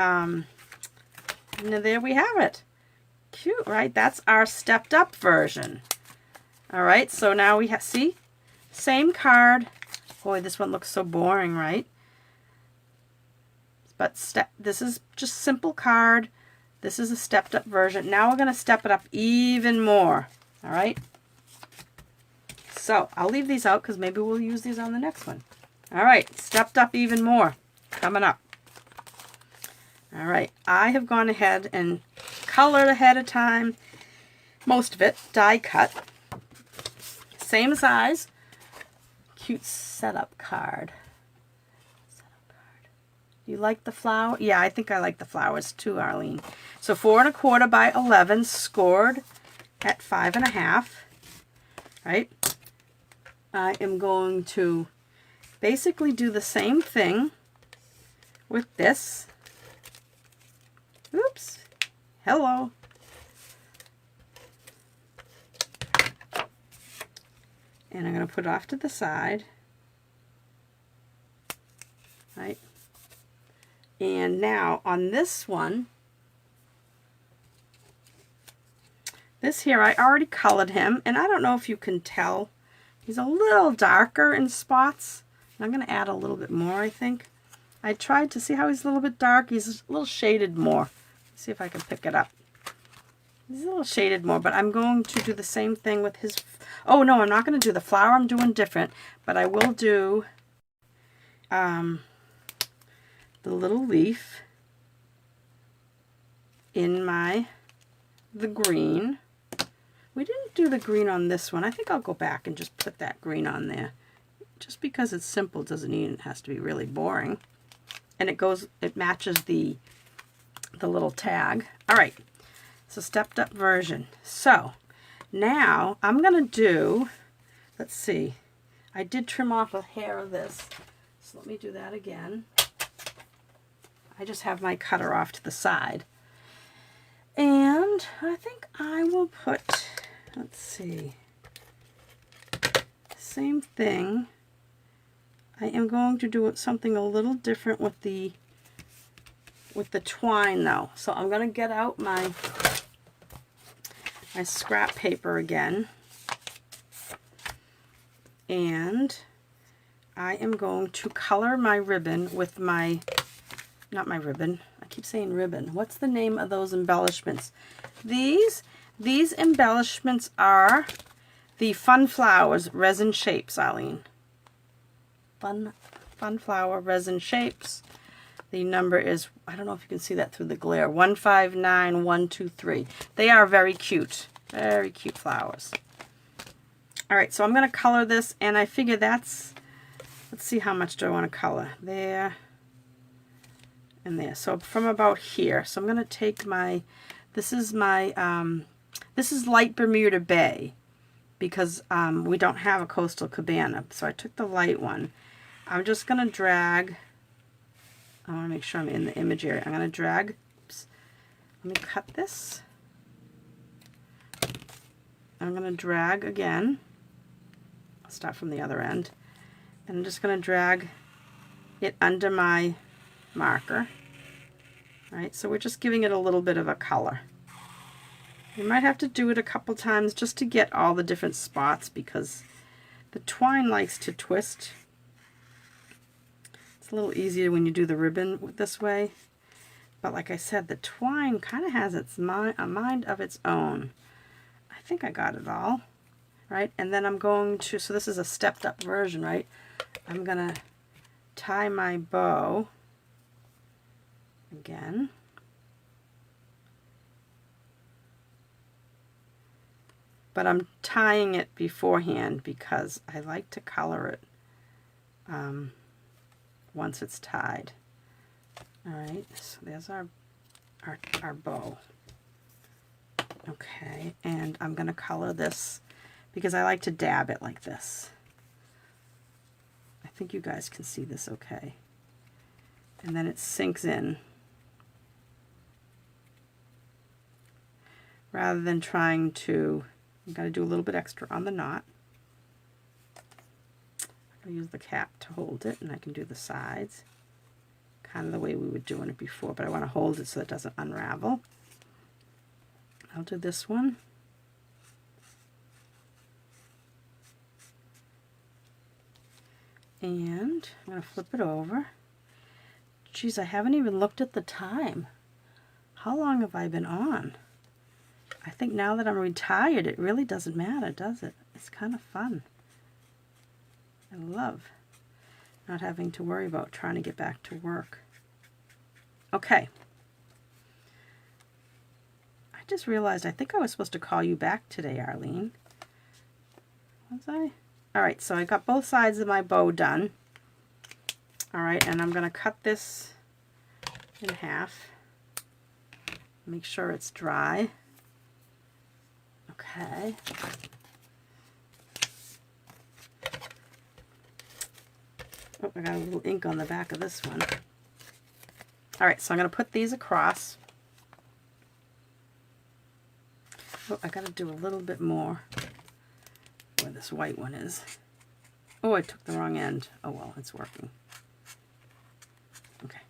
there we have it. Cute, right? That's our stepped up version. All right, so now we have, see? Same card. Boy, this one looks so boring, right? But this is just simple card. This is a stepped up version. Now we're going to step it up even more. All right? So I'll leave these out because maybe we'll use these on the next one. All right, stepped up even more. Coming up. All right, I have gone ahead and colored ahead of time. Most of it, die cut. Same size. Cute setup card. You like the flower? Yeah, I think I like the flowers too, Arlene. So 4 1/4 by 11, scored at 5 1/2. Right? I am going to basically do the same thing with this. Oops. Hello. And I'm going to put it off to the side. Right? And now on this one, this here, I already colored him, and I don't know if you can tell. He's a little darker in spots. I'm going to add a little bit more, I think. I tried to see how he's a little bit dark. He's a little shaded more. Let's see if I can pick it up. He's a little shaded more, but I'm going to do the same thing with his... Oh, no, I'm not going to do the flower. I'm doing different, but I will do the little leaf in the green. We didn't do the green on this one. I think I'll go back and just put that green on there. Just because it's simple doesn't mean it has to be really boring. And it matches the little tag. All right, so stepped up version. So now I'm going to do, let's see, I did trim off a hair of this. So let me do that again. I just have my cutter off to the side. And I think I will put, let's see, same thing. I am going to do something a little different with the twine though. So I'm going to get out my scrap paper again. And I am going to color my ribbon with my, not my ribbon, I keep saying ribbon. What's the name of those embellishments? These embellishments are the Fun Flowers Resin Shapes, Eileen. Fun Flower Resin Shapes. The number is, I don't know if you can see that through the glare, 159123. They are very cute flowers. All right, so I'm going to color this, and I figure that's, let's see, how much do I want to color? There and there. So from about here. So I'm going to take my, this is my, this is light Bermuda Bay, because we don't have a coastal cabana. So I took the light one. I'm just going to drag, I want to make sure I'm in the image area. I'm going to drag, oops, let me cut this. I'm going to drag again. I'll start from the other end. And I'm just going to drag it under my marker. All right, so we're just giving it a little bit of a color. You might have to do it a couple times just to get all the different spots, because the twine likes to twist. It's a little easier when you do the ribbon this way. But like I said, the twine kind of has its a mind of its own. I think I got it all. Right? And then I'm going to, so this is a stepped up version, right? I'm going to tie my bow again. But I'm tying it beforehand because I like to color it once it's tied. All right, so there's our bow. Okay, and I'm going to color this because I like to dab it like this. I think you guys can see this okay. And then it sinks in. Rather than trying to, you've got to do a little bit extra on the knot. I'm going to use the cap to hold it, and I can do the sides. Kind of the way we were doing it before, but I want to hold it so it doesn't unravel. I'll do this one. And I'm going to flip it over. Geez, I haven't even looked at the time. How long have I been on? I think now that I'm retired, it really doesn't matter, does it? It's kind of fun. I love not having to worry about trying to get back to work. Okay. I just realized I think I was supposed to call you back today, Arlene. Was I? All right, so I got both sides of my bow done. All right, and I'm going to cut this in half. Make sure it's dry. Okay. Oh, I got a little ink on the back of this one. All right, so I'm going to put these across. Oh, I got to do a little bit more where this white one is. Oh, I took the wrong end. Oh well, it's working. Okay.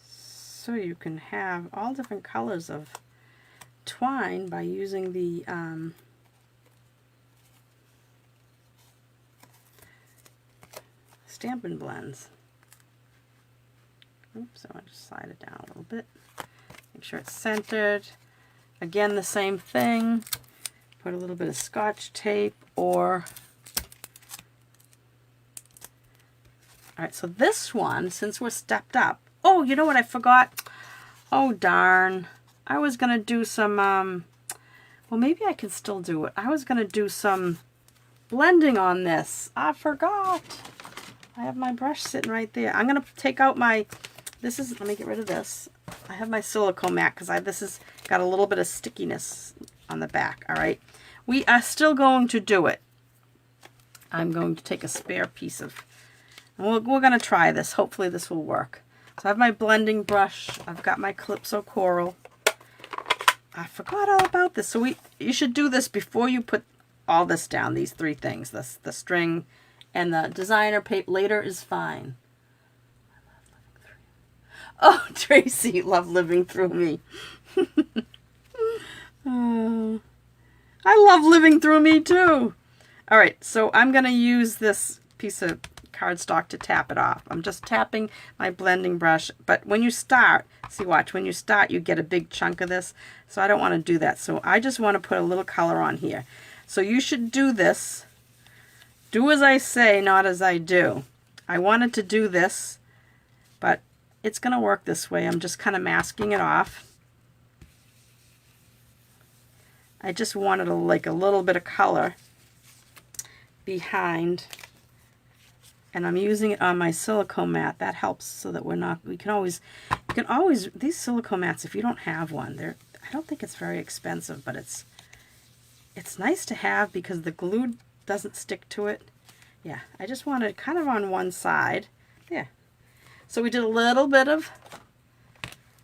So you can have all different colors of twine by using the Stampin' blends. Oops, I want to just slide it down a little bit. Make sure it's centered. Again, the same thing. Put a little bit of Scotch tape or... Alright, so this one, since we're stepped up... Oh, you know what I forgot? Oh, darn. I was going to do some... well, maybe I can still do it. I was going to do some blending on this. I forgot. I have my brush sitting right there. I'm going to take out my... This is, let me get rid of this. I have my silicone mat because this has got a little bit of stickiness on the back, all right? We are still going to do it. I'm going to take a spare piece of, and we're going to try this. Hopefully this will work. So I have my blending brush. I've got my Calypso Coral. I forgot all about this. So you should do this before you put all this down, these three things, the string and the designer paper. Later is fine. Oh, Tracy, love living through me. Oh, I love living through me too. All right, so I'm going to use this piece of cardstock to tap it off. I'm just tapping my blending brush, but when you start, see, watch, when you start, you get a big chunk of this, so I don't want to do that. So I just want to put a little color on here. So you should do this. Do as I say, not as I do. I wanted to do this, but it's going to work this way. I'm just kind of masking it off. I just wanted like a little bit of color behind, and I'm using it on my silicone mat. That helps so that you can always, these silicone mats, if you don't have one, I don't think it's very expensive, but it's nice to have because the glue doesn't stick to it. Yeah, I just wanted kind of on one side. Yeah. So we did a little bit of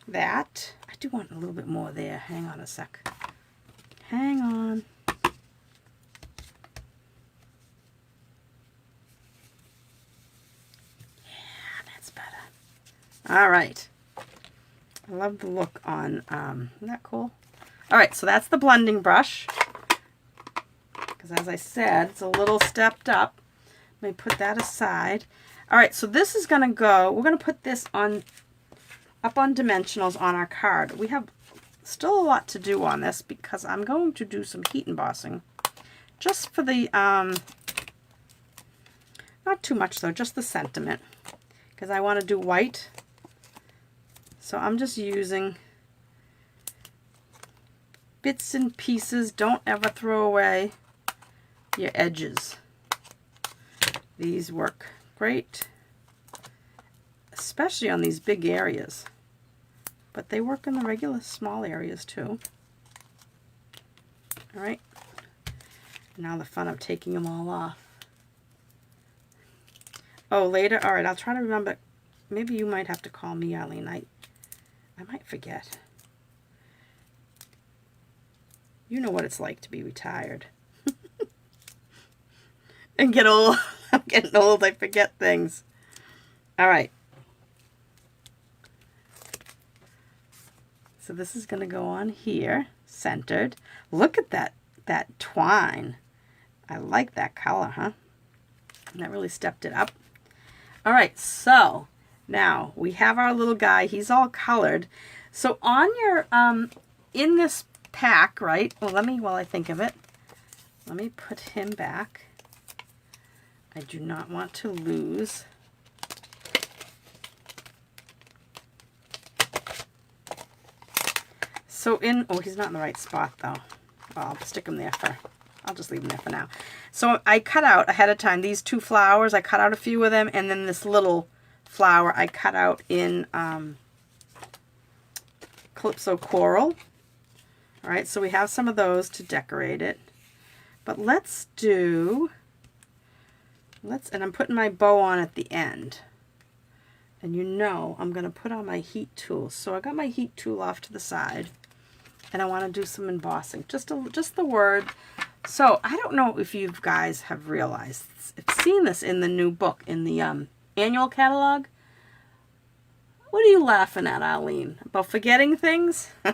that. I do want a little bit more there. Hang on a sec. Hang on. Yeah, that's better. All right. I love the look on, isn't that cool? All right, so that's the blending brush. Because as I said, it's a little stepped up. Let me put that aside. All right, so this is going to go, we're going to put this up on dimensionals on our card. We have still a lot to do on this because I'm going to do some heat embossing. Just for the, not too much though, just the sentiment. Because I want to do white. So I'm just using bits and pieces. Don't ever throw away your edges. These work great, especially on these big areas, but they work in the regular small areas too. All right, now the fun of taking them all off. Oh, later, all right, I'll try to remember. Maybe you might have to call me, Eileen. I might forget. You know what it's like to be retired. And get old. I'm getting old. I forget things. All right. So this is going to go on here, centered. Look at that twine. I like that color, huh? That really stepped it up. All right. So now we have our little guy. He's all colored. So on your in this pack, right? Well, while I think of it, let me put him back. I do not want to lose. So oh, he's not in the right spot though. Well, I'll stick him there I'll just leave him there for now. So I cut out ahead of time these two flowers. I cut out a few of them, and then this little flower I cut out in Calypso Coral. All right, so we have some of those to decorate it. But and I'm putting my bow on at the end. And you know I'm going to put on my heat tool. So I got my heat tool off to the side. And I want to do some embossing. Just the word. So I don't know if you guys have realized, I've seen this in the new book, in the annual catalog. What are you laughing at, Eileen? About forgetting things? All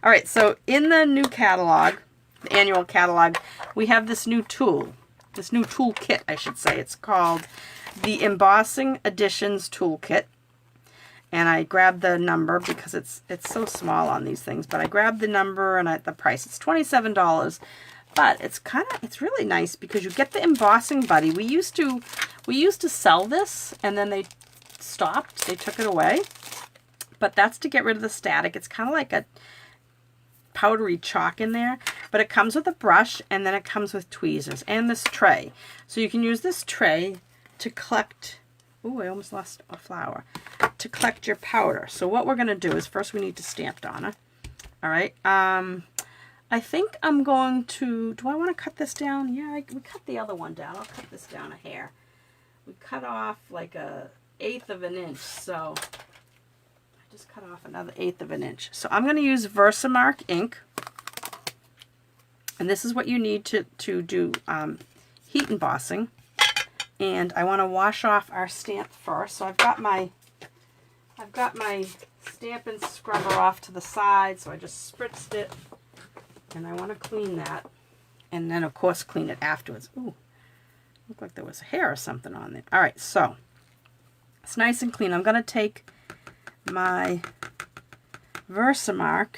right, so in the new catalog, the annual catalog, we have this new tool. This new toolkit, I should say. It's called the Embossing Editions Toolkit. And I grabbed the number because it's so small on these things. But I grabbed the number and the price. It's $27. But it's really nice because you get the embossing buddy. We used to sell this, and then they stopped. They took it away. But that's to get rid of the static. It's kind of like a powdery chalk in there, but it comes with a brush, and then it comes with tweezers and this tray. So you can use this tray to collect, oh, I almost lost a flower, to collect your powder. So what we're going to do is first we need to stamp Donna. All right. I think I'm going to, do I want to cut this down? Yeah, we cut the other one down. I'll cut this down a hair. We cut off like 1/8 of an inch, so just cut off another 1/8 of an inch. So I'm going to use Versamark ink. And this is what you need to do heat embossing. And I want to wash off our stamp first. So I've got my I've got my Stampin' scrubber off to the side, so I just spritzed it, and I want to clean that, and then of course clean it afterwards. Ooh, looked like there was hair or something on there. All right, so it's nice and clean. I'm going to take my Versamark,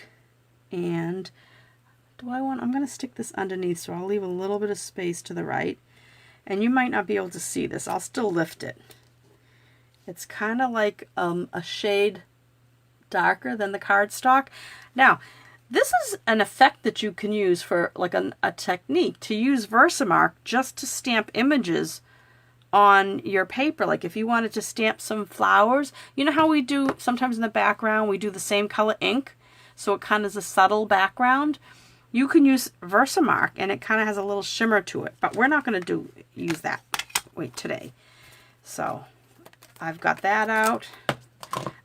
and I'm going to stick this underneath, so I'll leave a little bit of space to the right, and you might not be able to see this. I'll still lift it. It's kind of like a shade darker than the cardstock. Now, this is an effect that you can use for like a technique to use Versamark just to stamp images on your paper. Like if you wanted to stamp some flowers, you know how we do sometimes in the background, we do the same color ink, so it kind of is a subtle background. You can use Versamark and it kind of has a little shimmer to it, but we're not going to use that today. So I've got that out.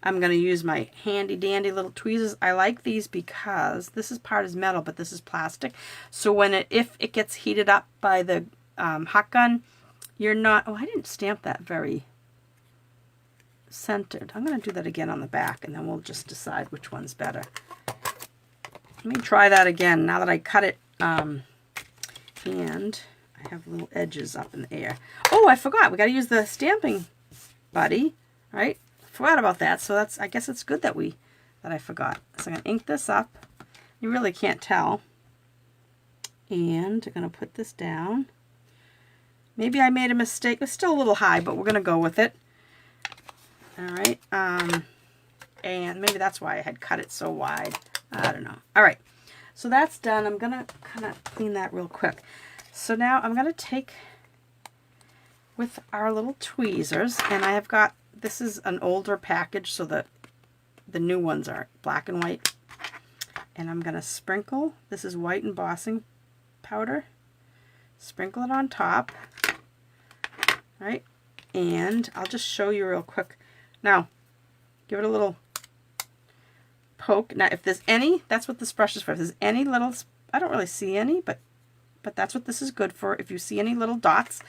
I'm going to use my handy dandy little tweezers. I like these because this part is metal, but this is plastic. So when if it gets heated up by the hot gun, you're not, oh, I didn't stamp that very centered. I'm going to do that again on the back, and then we'll just decide which one's better. Let me try that again now that I cut it, and I have little edges up in the air. Oh, I forgot. We got to use the stamping buddy, right? Forgot about that. So I guess it's good that I forgot. So I'm going to ink this up. You really can't tell. And I'm going to put this down. Maybe I made a mistake. It's still a little high, but we're going to go with it. All right. And maybe that's why I had cut it so wide. I don't know. All right. So that's done. I'm going to kind of clean that real quick. So now I'm going to take with our little tweezers, and I have got, this is an older package, so the new ones are black and white. And I'm going to sprinkle, this is white embossing powder, sprinkle it on top, right? And I'll just show you real quick. Now, give it a little poke. Now, if there's any, that's what this brush is for. If there's any little, I don't really see any, but that's what this is good for, if you see any little dots.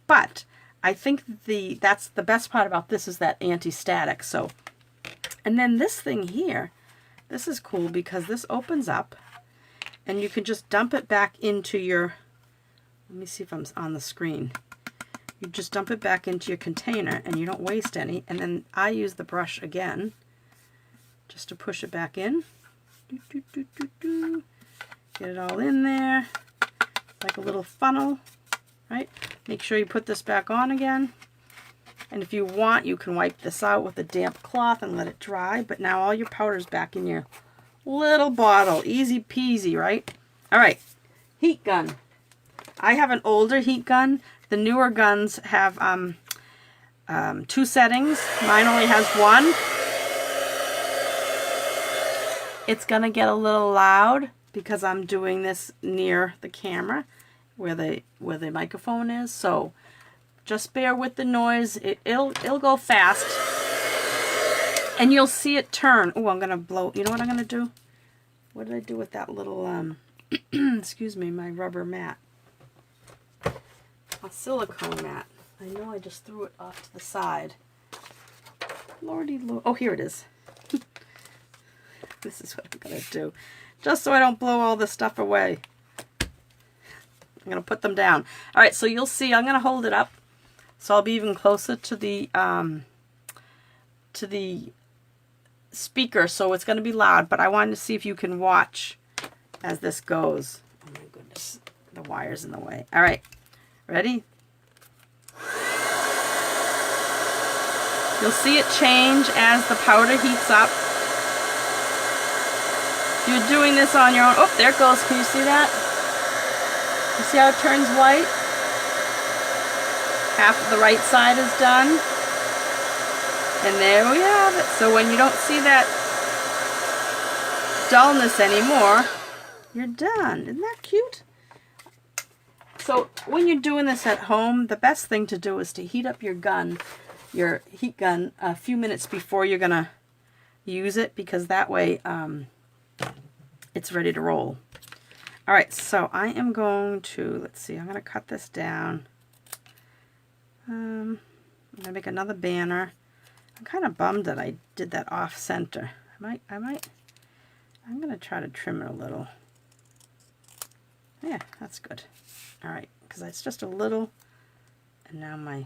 But I think that's the best part about this is that anti-static. So, and then this thing here, this is cool because this opens up and you can just dump it back into your, let me see if I'm on the screen. You just dump it back into your container and you don't waste any. And then I use the brush again just to push it back in. Get it all in there like a little funnel, right? Make sure you put this back on again. And if you want, you can wipe this out with a damp cloth and let it dry. But now all your powder's back in your little bottle. Easy peasy, right? All right, heat gun. I have an older heat gun. The newer guns have 2 settings. Mine only has 1. It's gonna get a little loud because I'm doing this near the camera where the microphone is. So just bear with the noise. It'll go fast, and you'll see it turn. Oh, I'm gonna blow. You know what I'm gonna do? What did I do with that little excuse me, my rubber mat, a silicone mat? I know I just threw it off to the side. Lordy Lord. Oh, here it is. This is what I'm gonna do, just so I don't blow all this stuff away. I'm going to put them down. All right, so you'll see, I'm going to hold it up so I'll be even closer to the speaker, so it's going to be loud, but I wanted to see if you can watch as this goes. Oh my goodness, the wire's in the way. All right, ready? You'll see it change as the powder heats up. You're doing this on your own. Oh, there it goes. Can you see that? You see how it turns white? Half of the right side is done. And there we have it. So when you don't see that dullness anymore, you're done. Isn't that cute? So when you're doing this at home, the best thing to do is to heat up your heat gun, a few minutes before you're going to use it, because that way it's ready to roll. All right, so I am going to, let's see, I'm going to cut this down. I'm going to make another banner. I'm kind of bummed that I did that off center. I'm going to try to trim it a little. Yeah, that's good. All right, because it's just a little, and now my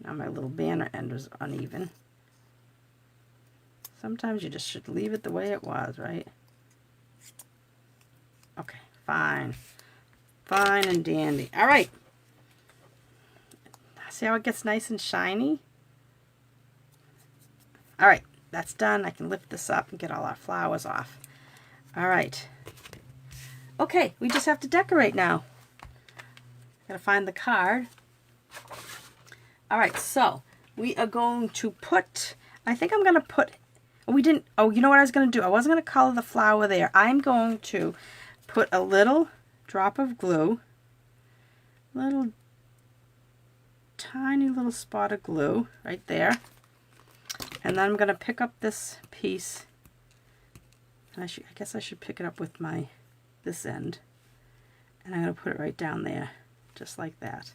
little banner end was uneven. Sometimes you just should leave it the way it was, right? Okay, fine. Fine and dandy. All right. See how it gets nice and shiny? All right, that's done. I can lift this up and get all our flowers off. All right. Okay, we just have to decorate now. Gotta find the card. All right, so we are going to put, I think I'm gonna put, we didn't, oh, you know what I was gonna do? I wasn't gonna color the flower there. I'm going to put a little drop of glue, little tiny little spot of glue right there. And then I'm going to pick up this piece, and I guess I should pick it up with this end, and I'm going to put it right down there, just like that,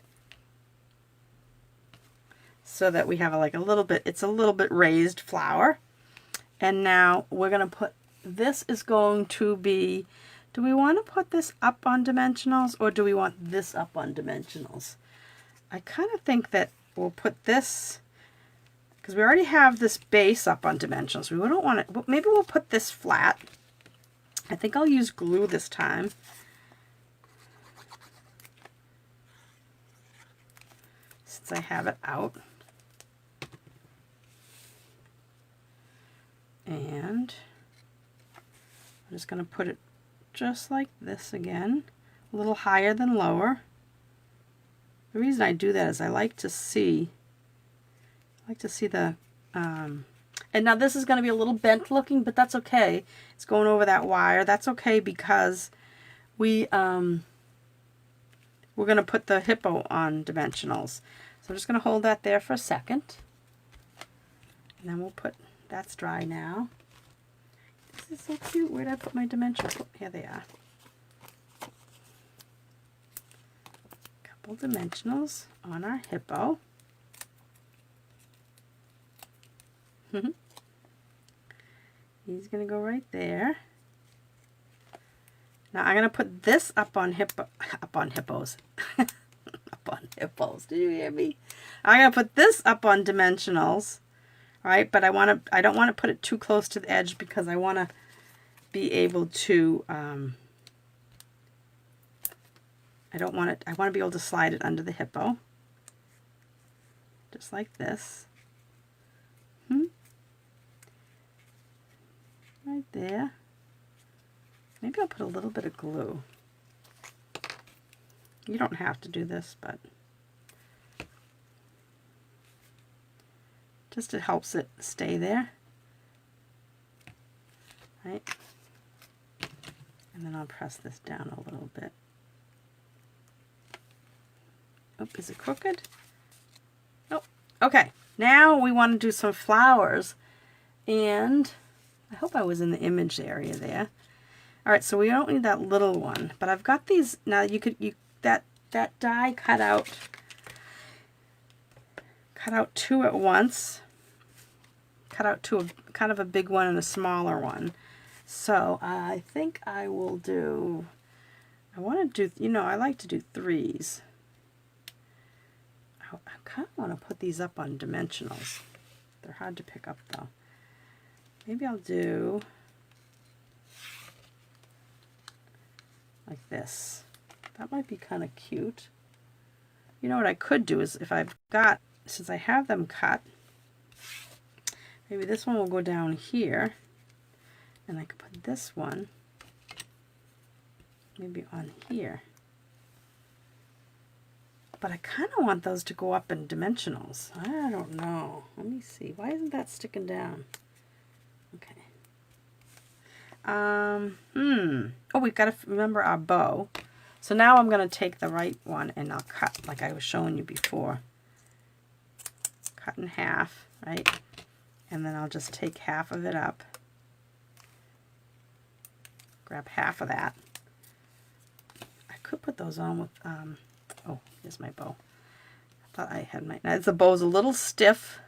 so that we have like a little bit, it's a little bit raised flower. And now we're going to put, this is going to be, do we want to put this up on dimensionals, or do we want this up on dimensionals? I kind of think that we'll put this, because we already have this base up on dimensionals. We don't want it, maybe we'll put this flat. I think I'll use glue this time. Since I have it out. And I'm just going to put it just like this again, a little higher than lower. The reason I do that is I like to see the, and now this is going to be a little bent looking, but that's okay. It's going over that wire. That's okay, because we're going to put the hippo on dimensionals. So I'm just going to hold that there for a second. And then we'll put, that's dry now. This is so cute. Where did I put my dimensions? Oh, here they are. Couple dimensionals on our hippo. He's going to go right there. Now I'm going to put this up on hippos. Up on hippos. Did you hear me? I'm going to put this up on dimensionals. All right, but I don't want to put it too close to the edge, because I want to be able to I want to be able to slide it under the hippo. Just like this. Right there. Maybe I'll put a little bit of glue. You don't have to do this, but just it helps it stay there. Right? And then I'll press this down a little bit. Oh, is it crooked? Oh, okay. Now we want to do some flowers, and I hope I was in the image area there. All right, so we don't need that little one, but I've got these. Now that die cut out two at once. Cut out two, kind of a big one and a smaller one. So I think I will do. I want to do. I like to do threes. I kind of want to put these up on dimensionals. They're hard to pick up though. Maybe I'll do like this. That might be kind of cute. You know what I could do is, if I've got, since I have them cut, maybe this one will go down here, and I could put this one maybe on here. But I kind of want those to go up in dimensionals. I don't know. Let me see. Why isn't that sticking down? Okay. Oh, we've got to remember our bow. So now I'm going to take the right one and I'll cut like I was showing you before. Cut in half, right? And then I'll just take half of it up. Grab half of that. I could put those on with, oh, here's my bow. thought I had my, now the bow's a little stiff,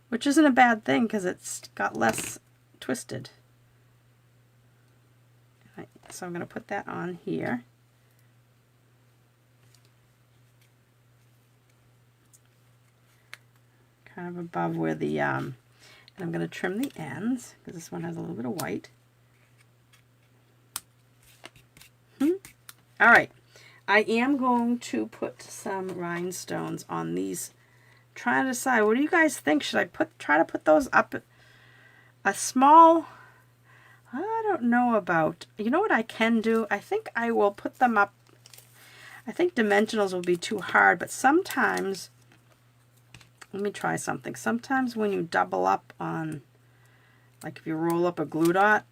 which isn't a bad thing because it's got less twisted. So I'm going to put that on here. Kind of above where the, and I'm going to trim the ends because this one has a little bit of white. All right, I am going to put some rhinestones on these. Trying to decide, what do you guys think? Should I try to put those up a small, I don't know about, you know what I can do? I think I will put them up, I think dimensionals will be too hard, but sometimes, let me try something. Sometimes when you double up on, like if you roll up a glue dot,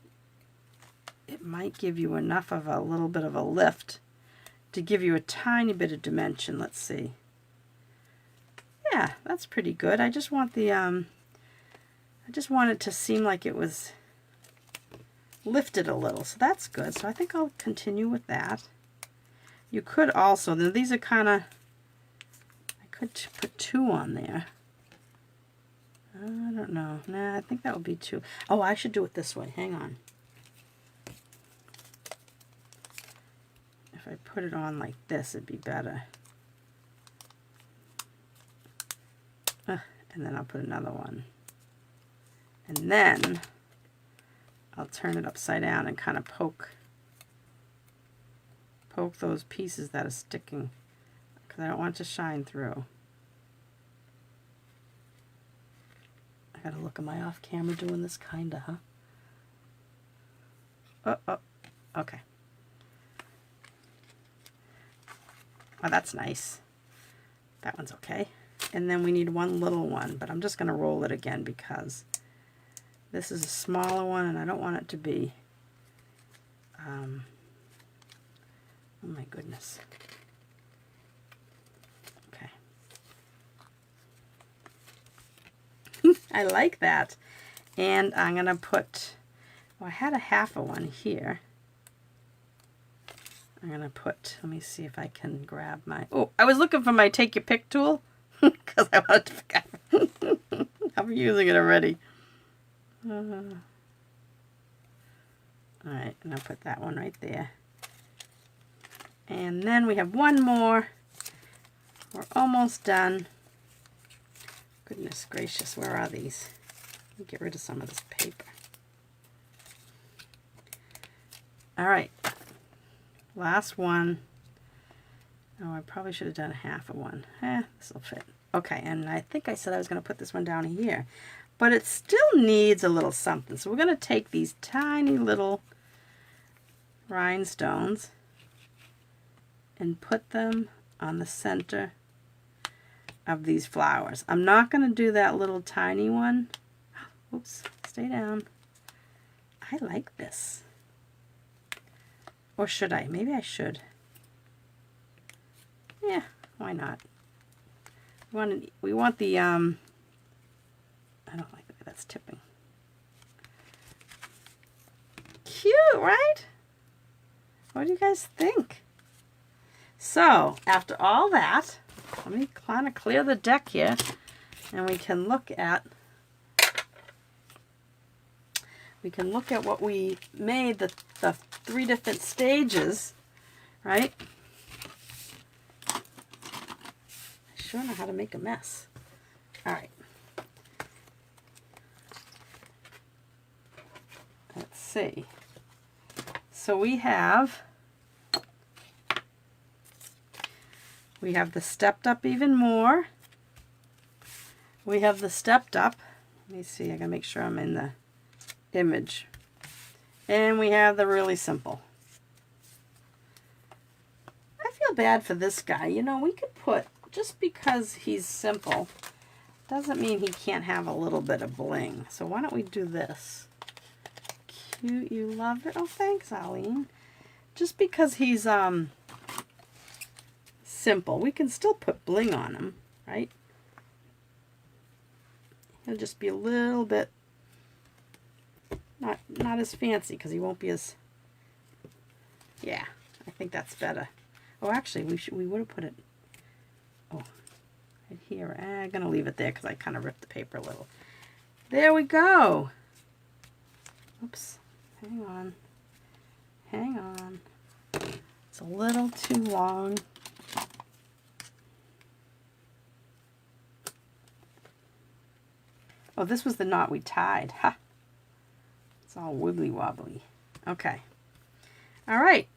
it might give you enough of a little bit of a lift to give you a tiny bit of dimension. Let's see. Yeah, that's pretty good. I just want the, I just want it to seem like it was lifted a little, so that's good. So I think I'll continue with that. You could also, now these are kind of, I could put 2 on there. I don't know. Nah, I think that would be 2. Oh, I should do it this way. Hang on. If I put it on like this, it'd be better. And then I'll put another one. And then I'll turn it upside down and kind of poke those pieces that are sticking, because I don't want it to shine through. I gotta look, am I off camera doing this kinda, huh? Oh, okay. Oh, that's nice. That one's okay. And then we need one little one, but I'm just gonna roll it again because this is a smaller one and I don't want it to be, oh my goodness. Okay. I like that. And I'm gonna put, well, I had a half a one here. I'm gonna put, let me see if I can grab my, oh, I was looking for my take your pick tool because I wanted to forget. I'm using it already. Alright, and I'll put that one right there. And then we have one more. We're almost done. Goodness gracious, where are these? Let me get rid of some of this paper. Alright, last one. Oh, I probably should have done half of one. This will fit. Okay, and I think I said I was going to put this one down here. But it still needs a little something. So we're going to take these tiny little rhinestones and put them on the center of these flowers. I'm not going to do that little tiny one. Oops, stay down. I like this. Or should I? Maybe I should. Yeah, why not? We want the, I don't like the way that's tipping. Cute, right? What do you guys think? So, after all that, let me kind of clear the deck here, and we can look at what we made, the 3 different stages, right? I sure know how to make a mess. All right. Let's see. So we have the stepped up even more. We have the stepped up. Let me see, I gotta make sure I'm in the image. And we have the really simple. I feel bad for this guy. You know, we could put, just because he's simple, doesn't mean he can't have a little bit of bling. So why don't we do this? Cute, you love it. Oh, thanks, Aline. Just because he's simple, we can still put bling on him, right? He'll just be a little bit not as fancy because he won't be as, yeah, I think that's better. Oh, actually, we would have put it, Oh, right here. I'm going to leave it there because I kind of ripped the paper a little. There we go. Oops. Hang on. Hang on. It's a little too long. Oh, this was the knot we tied. Ha! It's all wibbly wobbly. Okay. All right.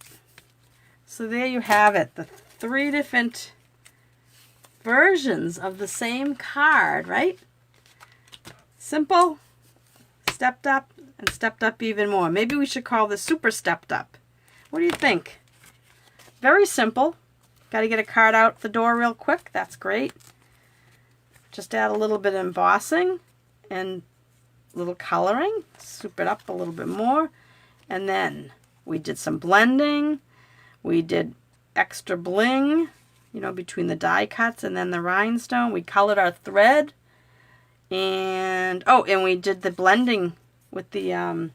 So there you have it. The 3 different versions of the same card, right? Simple, stepped up, and stepped up even more. Maybe we should call this super stepped up. What do you think? Very simple. Got to get a card out the door real quick. That's great. Just add a little bit of embossing and a little coloring. Soup it up a little bit more. And then we did some blending. We did extra bling, you know, between the die cuts and then the rhinestone. We colored our thread. And and we did the blending with the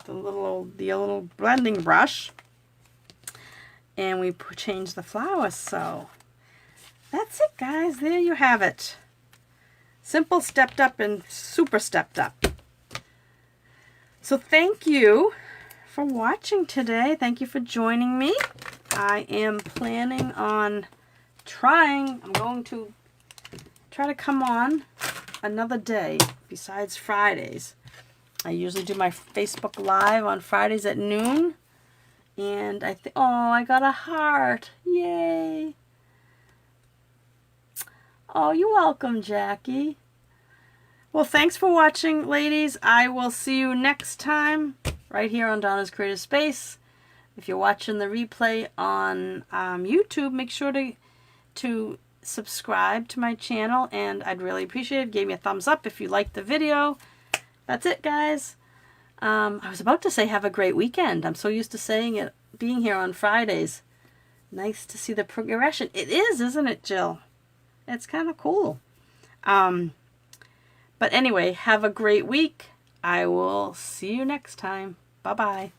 little blending brush, and we changed the flowers. So that's it, guys. There you have it. Simple, stepped up, and super stepped up. So thank you for watching today. Thank you for joining me. I am planning on I'm going to try to come on another day besides Fridays. I usually do my Facebook Live on Fridays at noon. And I think, oh, I got a heart. Yay. Oh, you're welcome, Jackie. Well, thanks for watching, ladies. I will see you next time right here on Donna's Creative Space. If you're watching the replay on YouTube, make sure to subscribe to my channel, and I'd really appreciate it if you gave me a thumbs up if you liked the video. That's it, guys. I was about to say have a great weekend. I'm so used to saying it, being here on Fridays. Nice to see the progression. It is, isn't it, Jill? It's kind of cool. But anyway, have a great week. I will see you next time. Bye-bye.